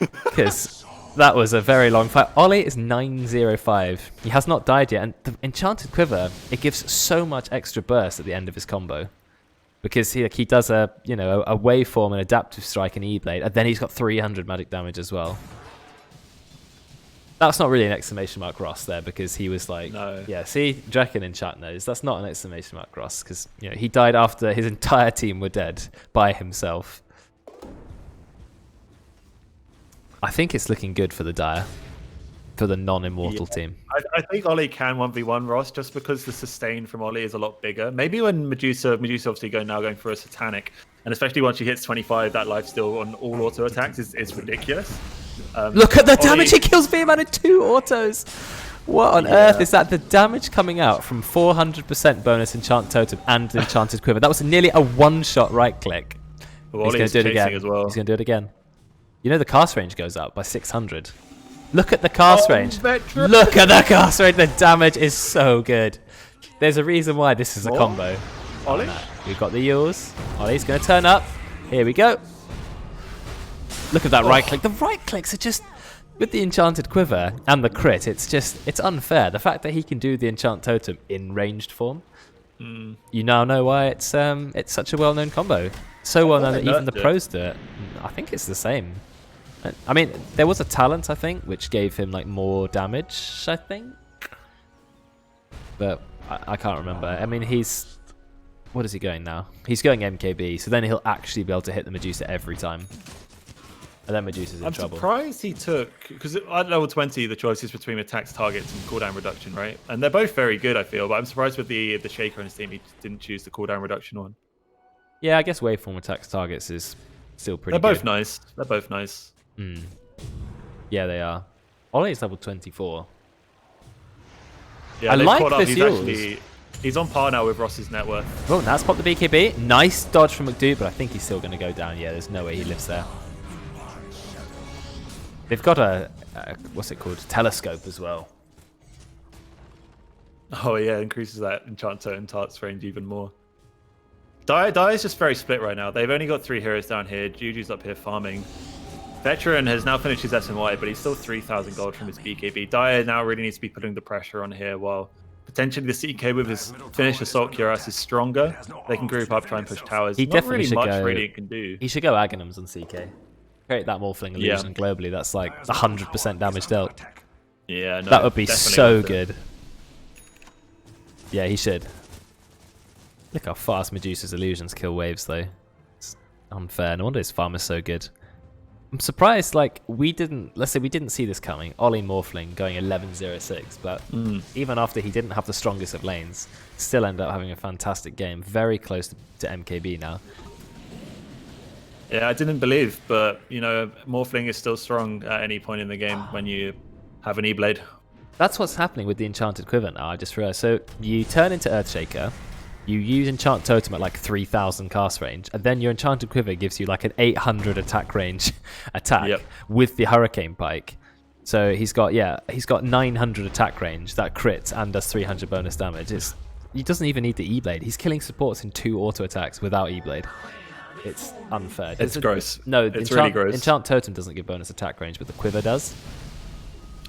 Because that was a very long fight. Ollie is 905. He has not died yet. And the Enchanted Quiver, it gives so much extra burst at the end of his combo. Because he does a waveform, an adaptive strike, and E-Blade. And then he's got 300 magic damage as well. That's not really an exclamation mark Ross there, because he was like, No. yeah, see, Draken in chat knows that's not an exclamation mark Ross, because he died after his entire team were dead by himself. I think it's looking good for the Dire, for the non-immortal team. I think Ollie can 1v1 Ross just because the sustain from Ollie is a lot bigger. Maybe when Medusa obviously going for a Satanic, and especially once she hits 25, that lifesteal on all auto attacks is ridiculous. Look at the Ollie, damage he kills Veerman in 2 autos. What on earth is that? The damage coming out from 400% bonus Enchant Totem and Enchanted Quiver. That was nearly a one-shot right-click. Well, He's going to do it again. as well. He's going to do it again. You know the cast range goes up by 600. Look at the cast range. Veteran. Look at the cast range. The damage is so good. There's a reason why this is a combo. Ollie? We've got the Yules. Ollie's going to turn up. Here we go. Look at that right click. The right clicks are just, with the Enchanted Quiver and the crit, it's unfair. The fact that he can do the Enchant Totem in ranged form, you now know why it's such a well-known combo. So well-known that even the pros do it. I think it's the same. I mean, there was a talent, I think, which gave him like more damage, I think. But I can't remember. I mean, what is he going now? He's going MKB, so then he'll actually be able to hit the Medusa every time. And then Medusa's in trouble. I'm surprised he took, because at level 20 the choice is between attacks, targets, and cooldown reduction, right? And they're both very good, I feel, but I'm surprised with the Shaker on his team he didn't choose the cooldown reduction one. Yeah, I guess waveform attacks targets is still pretty good. They're both nice. They're both nice. Yeah, they are. Ollie's level 24. Yeah, I they've like caught up. this He's on par now with Ross's net worth. Oh, that's popped the BKB. Nice dodge from McDoot, but I think he's still going to go down. Yeah, there's no way he lives there. They've got a what's it called? Telescope as well. Oh yeah, increases that enchant totem tarts range even more. Dire's just very split right now. They've only got 3 heroes down here. Juju's up here farming. Veteran has now finished his SMY, but he's still 3,000 gold from his BKB. Dire now really needs to be putting the pressure on here, while potentially the CK with his finished Assault Cuirass is stronger. They can group up, try and push towers. He Not definitely really should much go. Radiant can do. He should go Aghanims on CK. Create that Morphling illusion globally. That's like 100% damage dealt. Yeah, no, That would be definitely so worth it. good. Yeah, he should. Look how fast Medusa's illusions kill waves, though. It's unfair. No wonder his farm is so good. I'm surprised, like, let's say we didn't see this coming. Ollie Morphling going 11-0-6, but even after he didn't have the strongest of lanes, still ended up having a fantastic game. Very close to MKB now. Yeah, I didn't believe, but, you know, Morphling is still strong at any point in the game when you have an E-Blade. That's what's happening with the Enchanted Quiver now, I just realized. So you turn into Earthshaker, you use Enchant Totem at like 3,000 cast range, and then your Enchanted Quiver gives you like an 800 attack range attack with the Hurricane Pike. So he's got 900 attack range that crits and does 300 bonus damage. He doesn't even need the E-Blade. He's killing supports in 2 auto attacks without E-Blade. It's unfair. It's gross. No, it's really gross. Enchant Totem doesn't give bonus attack range, but the Quiver does.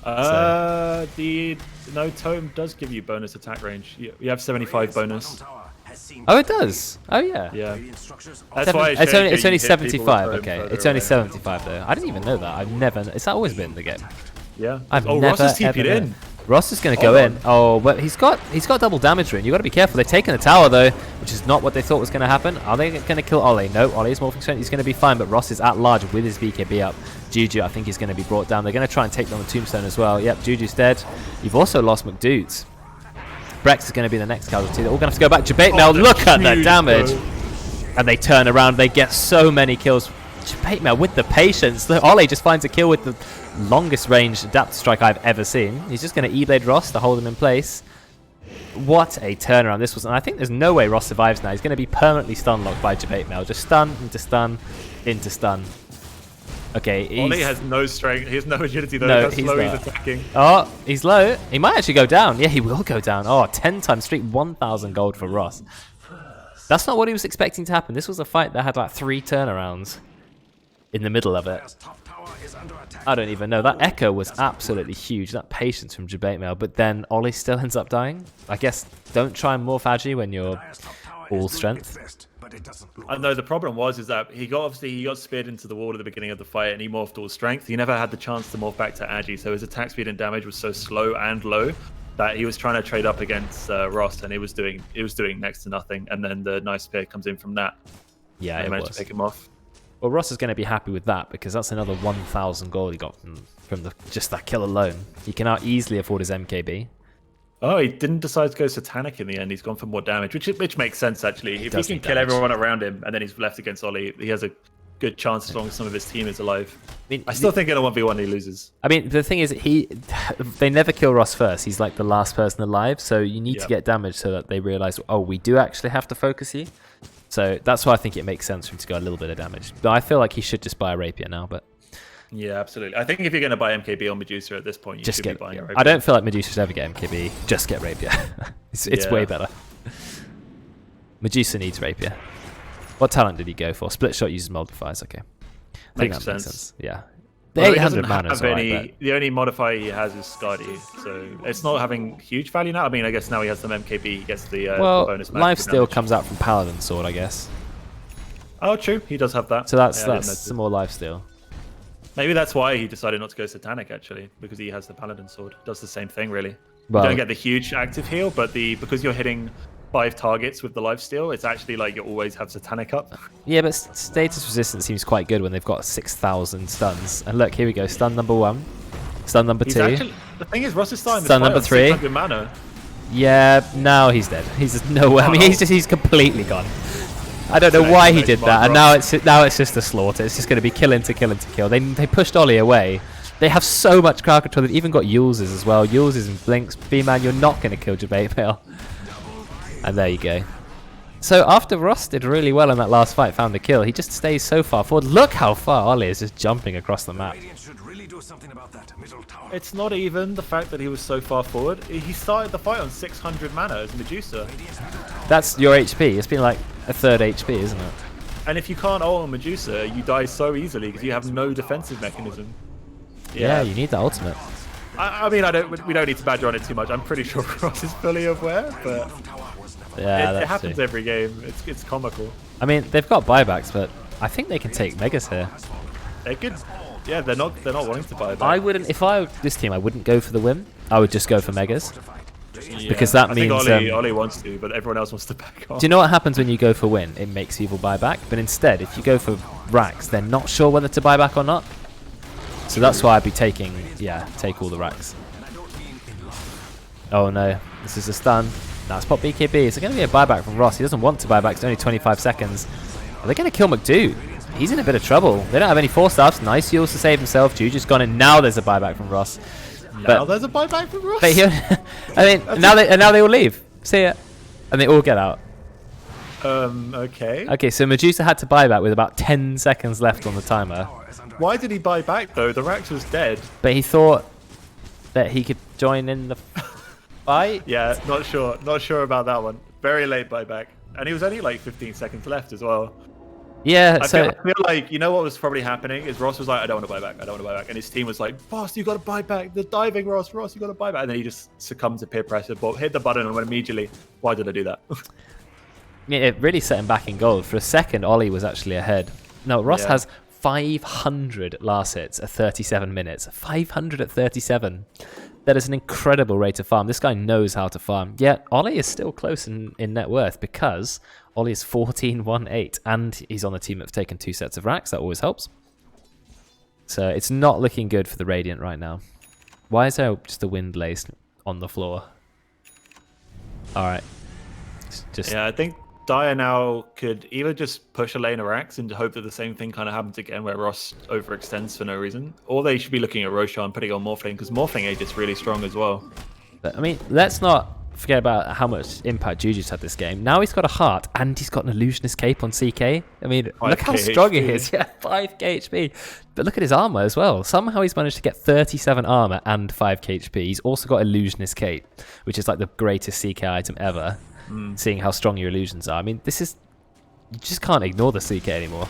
No, Totem does give you bonus attack range. You have 75 bonus. Oh, it does. Oh, yeah. Yeah. That's why it's only 75. Okay, it's only 75 though. I didn't even know that. It's always been in the game. Yeah. Ross is TP'd in. Ross is going to go in. Oh, but he's got double damage rune. You got to be careful. They're taking the tower though, which is not what they thought was going to happen. Are they going to kill Ollie? No, Ollie's morphing strength. He's going to be fine, but Ross is at large with his BKB up. Juju, I think, is going to be brought down. They're going to try and take down the Tombstone as well. Yep, Juju's dead. You've also lost McDoot. Brex is going to be the next casualty. They're all going to have to go back. Jabate Mail, look at the damage. And they turn around. They get so many kills. Jabate Mail with the patience. Ollie just finds a kill with the longest range adapt strike I've ever seen. He's just going to E-Blade Ross to hold him in place. What a turnaround this was. And I think there's no way Ross survives now. He's going to be permanently stun locked by Jabate Mail. Just stun, into stun, into stun. Okay, Ollie has no strength. He has no agility though. No, That's slow he's attacking. Oh, he's low. He might actually go down. Yeah, he will go down. Oh, 10 times streak, 1,000 gold for Ross. That's not what he was expecting to happen. This was a fight that had like 3 turnarounds in the middle of it. I don't even know. That echo was absolutely huge. That patience from Jabate, but then Ollie still ends up dying. I guess don't try and morph Agi when you're all strength. I know the problem is that he got speared into the wall at the beginning of the fight, and he morphed all strength. He never had the chance to morph back to Agi, so his attack speed and damage was so slow and low that he was trying to trade up against Ross, and it was doing next to nothing. And then the nice spear comes in from that. Yeah, he managed to pick him off. Well, Ross is going to be happy with that because that's another 1,000 gold he got from just that kill alone. He can now easily afford his MKB. Oh, he didn't decide to go Satanic in the end. He's gone for more damage, which makes sense, actually. If he can kill everyone around him and then he's left against Ollie, he has a good chance as long as some of his team is alive. I still think in a 1v1 he loses. I mean, the thing is, they never kill Ross first. He's like the last person alive, so you need to get damage so that they realize, oh, we do actually have to focus you. So that's why I think it makes sense for him to go a little bit of damage. But I feel like he should just buy a Rapier now, but... Yeah, absolutely. I think if you're going to buy MKB or Medusa at this point, you should be buying a Rapier. I don't feel like Medusa should ever get MKB. Just get Rapier. it's way better. Medusa needs Rapier. What talent did he go for? Split shot uses multipliers. Okay. Makes sense. Yeah. The Well, 800 mana is alright. The only modifier he has is Skadi, so it's not having huge value now. I mean, I guess now he has some MKB, he gets the bonus. Lifesteal comes out from Paladin Sword, I guess. Oh, true. He does have that. So that's some more lifesteal. Maybe that's why he decided not to go Satanic, actually, because he has the Paladin Sword. Does the same thing, really. Well, you don't get the huge active heal, but because you're hitting 5 targets with the lifesteal, it's actually like you always have Satanic up. Yeah, but status resistance seems quite good when they've got 6,000 stuns. And look, here we go. Stun number 1. Stun number 2. The thing is, Ross is starting stun number 3. 600 mana. Yeah, now he's dead. He's just nowhere. I mean, he's completely gone. I don't know why he did that, and now it's just a slaughter. It's just going to be kill into kill into kill. They pushed Ollie away. They have so much crowd control. They've even got Yules's as well. Yules's and Blinks. B-Man, you're not going to kill Jabate Pale. And there you go. So after Ross did really well in that last fight, found the kill, he just stays so far forward. Look how far Ollie is just jumping across the map. It's not even the fact that he was so far forward. He started the fight on 600 mana as Medusa. That's your HP. It's been like a third HP, isn't it? And if you can't ult on Medusa, you die so easily because you have no defensive mechanism. Yeah, you need the ultimate. I mean, we don't need to badger on it too much. I'm pretty sure Ross is fully aware, but yeah, it happens every game. It's comical. I mean, they've got buybacks, but I think they can take Megas here. They could. Yeah, they're not wanting to buy back. I wouldn't. If I were this team, I wouldn't go for the win. I would just go for Megas. Because that means I think Ollie wants to, but everyone else wants to back off. Do you know what happens when you go for win? It makes people buy back. But instead, if you go for racks, they're not sure whether to buy back or not. So that's why I'd be take all the racks. Oh no, this is a stun. Now it's pop BKB. Is it going to be a buyback from Ross? He doesn't want to buy back. It's only 25 seconds. Are they going to kill McDo? He's in a bit of trouble. They don't have any 4-stars. Nice heals to save himself. Juju's gone, and now there's a buyback from Ross. Now there's a buyback from Ross. But I mean, now they all leave. See ya, and they all get out. Okay. Okay, so Medusa had to buy back with about 10 seconds left on the timer. Why did he buy back though? The Rax was dead. But he thought that he could join in the fight. Yeah, not sure about that one. Very late buyback, and he was only like 15 seconds left as well. Yeah, I feel like, you know what was probably happening is Ross was like, I don't want to buy back, and his team was like, boss, you got to buy back, the diving Ross, you got to buy back, and then he just succumbed to peer pressure, but hit the button and went immediately. Why did I do that? Yeah, it really set him back in gold. For a second, Ollie was actually ahead. No, Ross has 500 last hits at 37 minutes. 500 at 37. That is an incredible rate of farm. This guy knows how to farm. Yet Ollie is still close in net worth because Ollie is 14-1-8 and he's on a team that's taken 2 sets of racks. That always helps. So it's not looking good for the Radiant right now. Why is there just a wind lace on the floor? Alright. Yeah, I think Dire now could either just push a lane of racks and hope that the same thing kind of happens again where Ross overextends for no reason. Or they should be looking at Roshan and putting on Morphling because Morphling age is really strong as well. But, I mean, let's not forget about how much impact Juju's had this game. Now he's got a heart and he's got an illusionist cape on CK. I mean, look how strong he is. Yeah, 5k HP. But look at his armor as well. Somehow he's managed to get 37 armor and 5k HP. He's also got illusionist cape, which is like the greatest CK item ever. seeing how strong your illusions are. I mean, this is... You just can't ignore the CK anymore.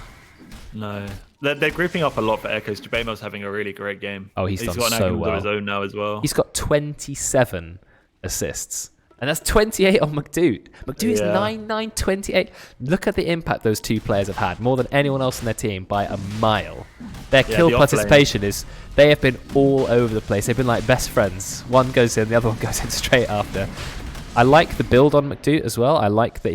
No. They're grouping up a lot for Echoes. Jabemo's having a really great game. Oh, he's done got an so Aghanim's well. of his own now as well. He's got 27 assists. And that's 28 on McDoot. McDoot is 9-9, 28. Look at the impact those two players have had. More than anyone else in their team by a mile. Their kill participation is... They have been all over the place. They've been like best friends. One goes in, the other one goes in straight after. I like the build on McDoot as well. I like that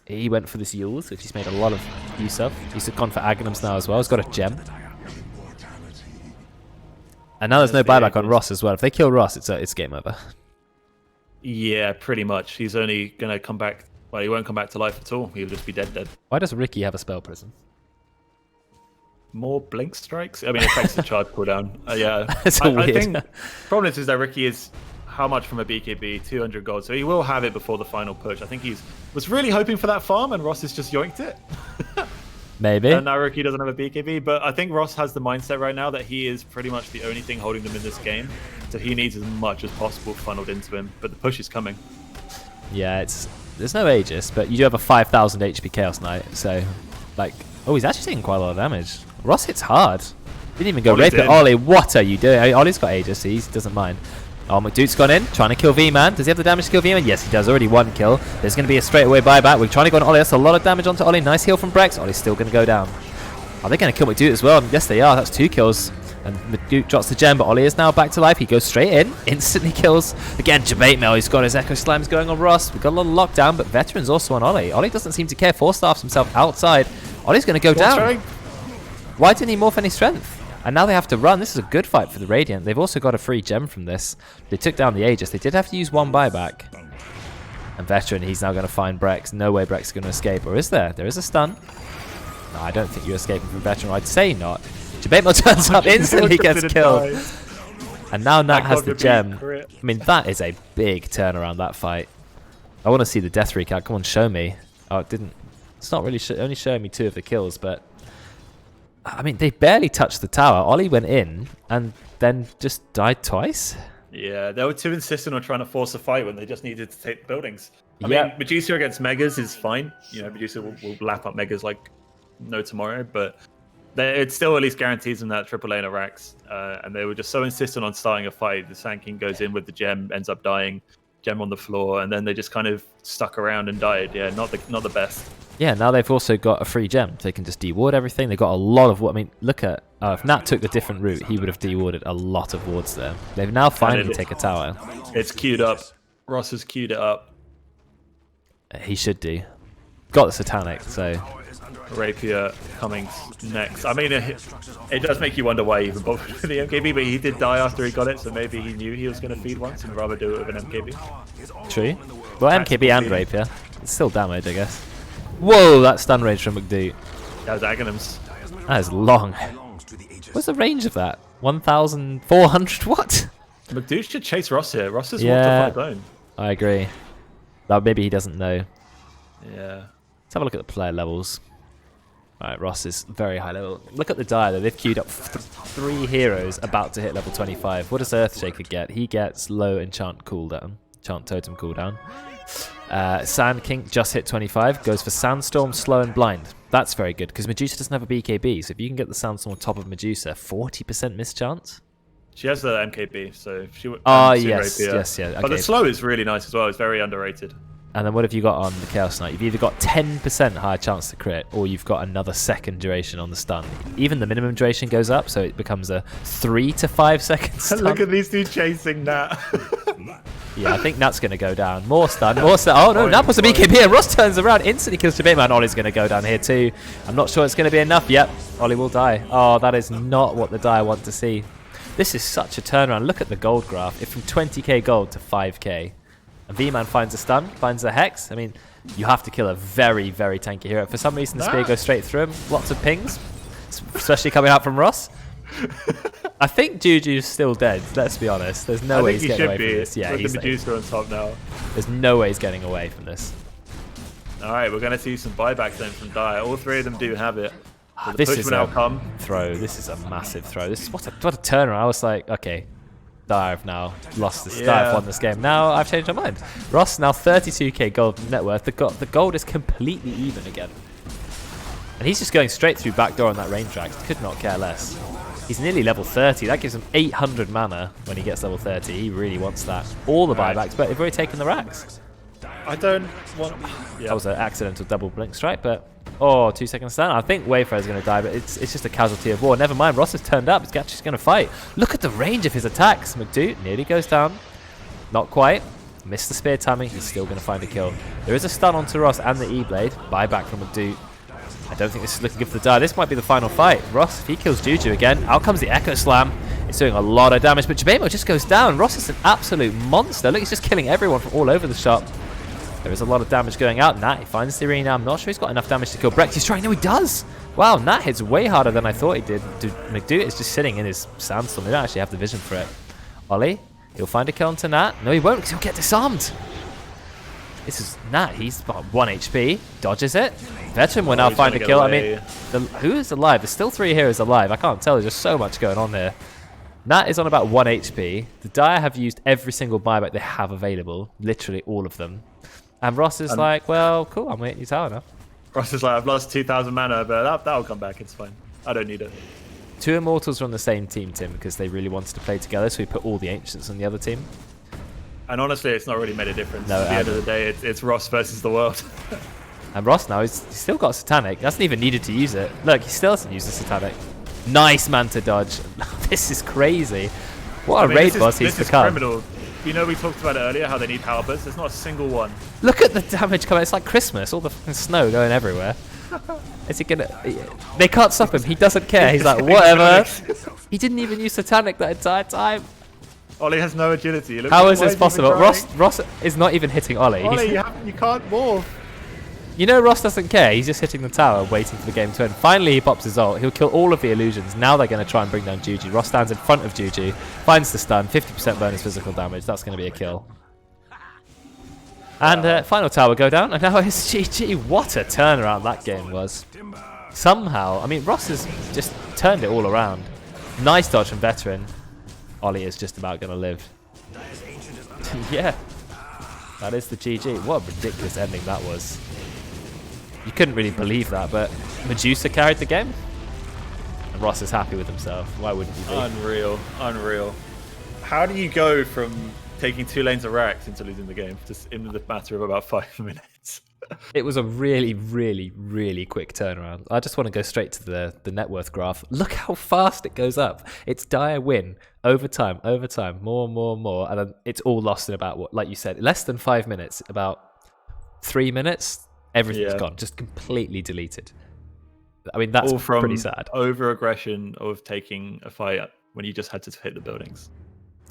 he went for this Yules, which he's made a lot of use of. He's gone for Aghanims now as well. He's got a gem. And now there's no buyback on Ross as well. If they kill Ross, it's game over. Yeah, pretty much. He's only going to come back... Well, he won't come back to life at all. He'll just be dead. Why does Ricky have a spell prison? More blink strikes? I mean, it affects the charge cooldown. Yeah. That's I weird. think the problem is that Ricky is how much from a BKB? 200 gold. So he will have it before the final push. I think was really hoping for that farm, and Ross has just yoinked it. Maybe. And now Ricky doesn't have a BKB, but I think Ross has the mindset right now that he is pretty much the only thing holding them in this game. So he needs as much as possible funneled into him, but the push is coming. Yeah, there's no Aegis, but you do have a 5,000 HP Chaos Knight, so like, oh, he's actually taking quite a lot of damage. Ross hits hard. Didn't even go rape it. Ollie, what are you doing? Ollie's got Aegis, so he doesn't mind. Oh, McDoot's gone in, trying to kill V-Man. Does he have the damage to kill V-Man? Yes, he does. Already one kill. There's going to be a straightaway buyback. We're trying to go on Ollie. That's a lot of damage onto Ollie. Nice heal from Brex. Ollie's still going to go down. Are they going to kill McDoot as well? Yes, they are. That's 2 kills. And McDoot drops the gem, but Ollie is now back to life. He goes straight in, instantly kills. Again, Jabate he's got his Echo Slimes going on Ross. We've got a lot of lockdown, but Veteran's also on Ollie. Ollie doesn't seem to care. 4-staffs himself outside. Ollie's going to go down. Why didn't he morph any strength? And now they have to run. This is a good fight for the Radiant. They've also got a free gem from this. They took down the Aegis. They did have to use one buyback. And Veteran, he's now going to find Brex. No way Brex is going to escape. Or is there? There is a stun. No, I don't think you're escaping from Veteran. I'd say not. Jabate turns up, instantly gets killed. And now Nat has the gem. I mean, that is a big turnaround, that fight. I want to see the death recap. Come on, show me. Oh, it didn't. It's not really only showing me 2 of the kills, but... I mean, they barely touched the tower. Ollie went in and then just died twice. Yeah, they were too insistent on trying to force a fight when they just needed to take the buildings. I mean, Medusa against Megas is fine. You know, Medusa will lap up Megas like no tomorrow, but it still at least guarantees them that triple lane of racks. And they were just so insistent on starting a fight. The Sand King goes in with the gem, ends up dying, gem on the floor, and then they just kind of stuck around and died. Yeah, not the best. Yeah, now they've also got a free gem. They can just deward everything. They've got a lot of... I mean, look at... if Nat took the different route, he would have dewarded a lot of wards there. They've now finally taken a tower. It's queued up. Ross has queued it up. He should do. Got the Satanic, so... Rapier coming next. I mean, it does make you wonder why he even bothered with the MKB, but he did die after he got it, so maybe he knew he was going to feed once and rather do it with an MKB. True. Well, MKB and Rapier. It's still damage, I guess. Whoa, that stun range from McDoot. That was Aghanims. That is long. What's the range of that? 1,400 what? McDoot should chase Ross here. Ross is walked off my bone. I agree. But maybe he doesn't know. Yeah. Let's have a look at the player levels. Alright, Ross is very high level. Look at the die though. They've queued up 3 heroes about to hit level 25. What does Earthshaker get? He gets low enchant cooldown. Enchant totem cooldown. Sand King just hit 25. Goes for Sandstorm, Slow and Blind. That's very good because Medusa doesn't have a BKB. So if you can get the Sandstorm on top of Medusa, 40% miss chance. She has the MKB, so she would... yes. Okay. But the Slow is really nice as well. It's very underrated. And then what have you got on the Chaos Knight? You've either got 10% higher chance to crit, or you've got another second duration on the stun. Even the minimum duration goes up, so it becomes a 3 to 5 second stun. Look at these two chasing Nat. Yeah, I think Nat's going to go down. More stun, more stun. Oh no, Nat puts a BKB and Ross turns around, instantly kills Jabate, and Ollie's going to go down here too. I'm not sure it's going to be enough. Yep, Ollie will die. Oh, that is not what the die want to see. This is such a turnaround. Look at the gold graph. It's from 20k gold to 5k. And V-Man finds a stun, finds a hex. I mean, you have to kill a very, very tanky hero. For some reason, the spear goes straight through him. Lots of pings, especially coming out from Ross. I think Juju's still dead, let's be honest. There's no way he's getting away from this. Yeah, he's the Medusa on top now. There's no way he's getting away from this. Alright, we're going to see some buybacks then from Dire. All 3 of them do have it. This is a throw. This is a massive throw. This is what a turnaround. I was like, okay. Dire have now lost this. Dire have won this game. Now I've changed my mind. Ross now 32k gold net worth. The gold is completely even again. And he's just going straight through backdoor on that range track. Could not care less. He's nearly level 30. That gives him 800 mana when he gets level 30. He really wants that. All the buybacks, but they've already taken the racks. I don't want... Yeah. That was an accidental double blink strike, but... Oh, 2 seconds down. I think Wayfarer's going to die, but it's just a casualty of war. Never mind, Ross has turned up. He's actually going to fight. Look at the range of his attacks. McDoot nearly goes down. Not quite. Missed the spear timing. He's still going to find a kill. There is a stun onto Ross and the E-Blade. Buyback from McDoot. I don't think this is looking good for the Die. This might be the final fight. Ross, if he kills Juju again, out comes the Echo Slam. It's doing a lot of damage, but Jabemo just goes down. Ross is an absolute monster. Look, he's just killing everyone from all over the shop. There is a lot of damage going out. Nat, he finds the arena. I'm not sure he's got enough damage to kill Brex. He's trying. No, he does. Wow, Nat hits way harder than I thought he did. McDoot is just sitting in his sandstorm. They don't actually have the vision for it. Ollie, he'll find a kill onto Nat. No, he won't because he'll get disarmed. This is Nat. He's about 1 HP. Dodges it. Veteran will now find a kill. Away. I mean, who is alive? There's still 3 heroes alive. I can't tell. There's just so much going on here. Nat is on about 1 HP. The Dire have used every single buyback they have available. Literally all of them. And Ross is like, well, cool. I'm waiting your tower now. Ross is like, I've lost 2,000 mana, but that'll come back. It's fine. I don't need it. 2 Immortals are on the same team, Tim, because they really wanted to play together. So we put all the Ancients on the other team. And honestly, it's not really made a difference. No, At the end of the day, it's Ross versus the world. And Ross now, he's still got Satanic. He hasn't even needed to use it. Look, he still hasn't used the Satanic. Nice Manta dodge. This is crazy. What a raid boss he's become. This is criminal. You know, we talked about it earlier, how they need halberds. There's not a single one. Look at the damage coming. It's like Christmas. All the fucking snow going everywhere. Is he gonna... They can't stop him. He doesn't care. He's like, whatever. He didn't even use Satanic that entire time. Ollie has no agility. How is this possible? Ross is not even hitting Ollie. Ollie, you can't morph. You know Ross doesn't care. He's just hitting the tower, waiting for the game to end. Finally, he pops his ult. He'll kill all of the illusions. Now they're going to try and bring down Juju. Ross stands in front of Juju, finds the stun, 50% bonus physical damage. That's going to be a kill. And final tower go down, and now it's GG. What a turnaround that game was. Somehow, I mean, Ross has just turned it all around. Nice dodge from Veteran. Ollie is just about going to live. Yeah. That is the GG. What a ridiculous ending that was. You couldn't really believe that, but Medusa carried the game. And Ross is happy with himself. Why wouldn't he be? Unreal. Unreal. How do you go from taking 2 lanes of racks into losing the game just in the matter of about 5 minutes? It was a really, really, really quick turnaround. I just want to go straight to the net worth graph. Look how fast it goes up. It's Dire win, overtime, more and more and more. And then it's all lost in about, what, like you said, less than 5 minutes, about 3 minutes. Everything's gone, just completely deleted. I mean, that's all from pretty sad. Over-aggression of taking a fight when you just had to hit the buildings.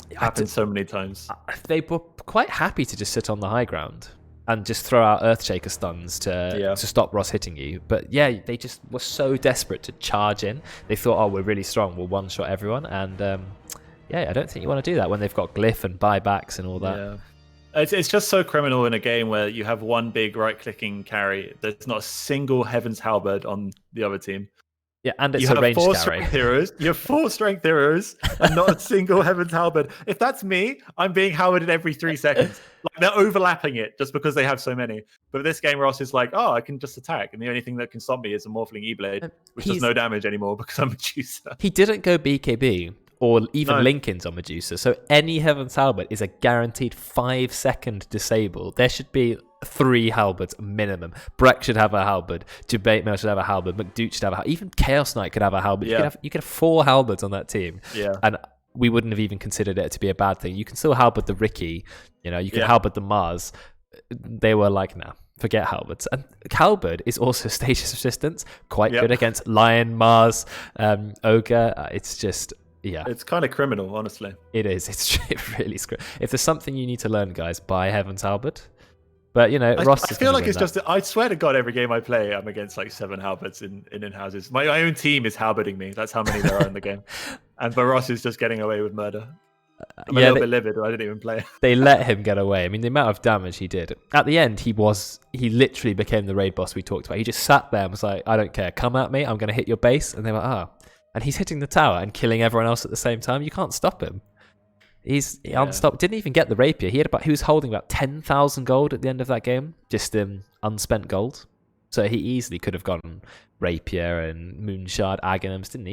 It happened so many times. They were quite happy to just sit on the high ground and just throw out Earthshaker stuns to stop Ross hitting you. But yeah, they just were so desperate to charge in. They thought, oh, we're really strong, we'll one-shot everyone. And yeah, I don't think you want to do that when they've got glyph and buybacks and all that. Yeah. It's just so criminal in a game where you have one big right-clicking carry. There's not a single Heaven's Halberd on the other team. Yeah, and it's a ranged carry. You have 4 strength heroes and not a single Heaven's Halberd. If that's me, I'm being Halberded every 3 seconds. Like, they're overlapping it just because they have so many. But this game, Ross is like, oh, I can just attack. And the only thing that can stop me is a Morphling E-Blade, which does no damage anymore because I'm Medusa. He didn't go BKB. Or even Linken's on Medusa. So any Heaven's Halberd is a guaranteed 5-second disable. There should be 3 halberds minimum. Breck should have a halberd. Jabate should have a halberd. McDoot should have a halberd. Even Chaos Knight could have a halberd. Yeah. You could have 4 halberds on that team. Yeah. And we wouldn't have even considered it to be a bad thing. You can still halberd the Ricky. You know, you can halberd the Mars. They were like, nah. Forget halberds. And halberd is also status resistance. Quite good against Lion, Mars, Ogre. It's just... Yeah, it's kind of criminal, honestly. It is. It's really scary. If there's something you need to learn, guys, buy Heaven's Halberd. But you know, Ross. I feel like it's just. I swear to God, every game I play, I'm against like 7 halberds in in-houses. My own team is halberding me. That's how many there are in the game. And but Ross is just getting away with murder. I'm a little bit livid. I didn't even play. They let him get away. I mean, the amount of damage he did. At the end, he literally became the raid boss we talked about. He just sat there and was like, I don't care. Come at me. I'm going to hit your base. And they were like, ah. And he's hitting the tower and killing everyone else at the same time. You can't stop him. He's unstoppable. Didn't even get the rapier. He was holding about 10,000 gold at the end of that game, just unspent gold. So he easily could have gotten rapier and moonshard, Aghanim's. Didn't need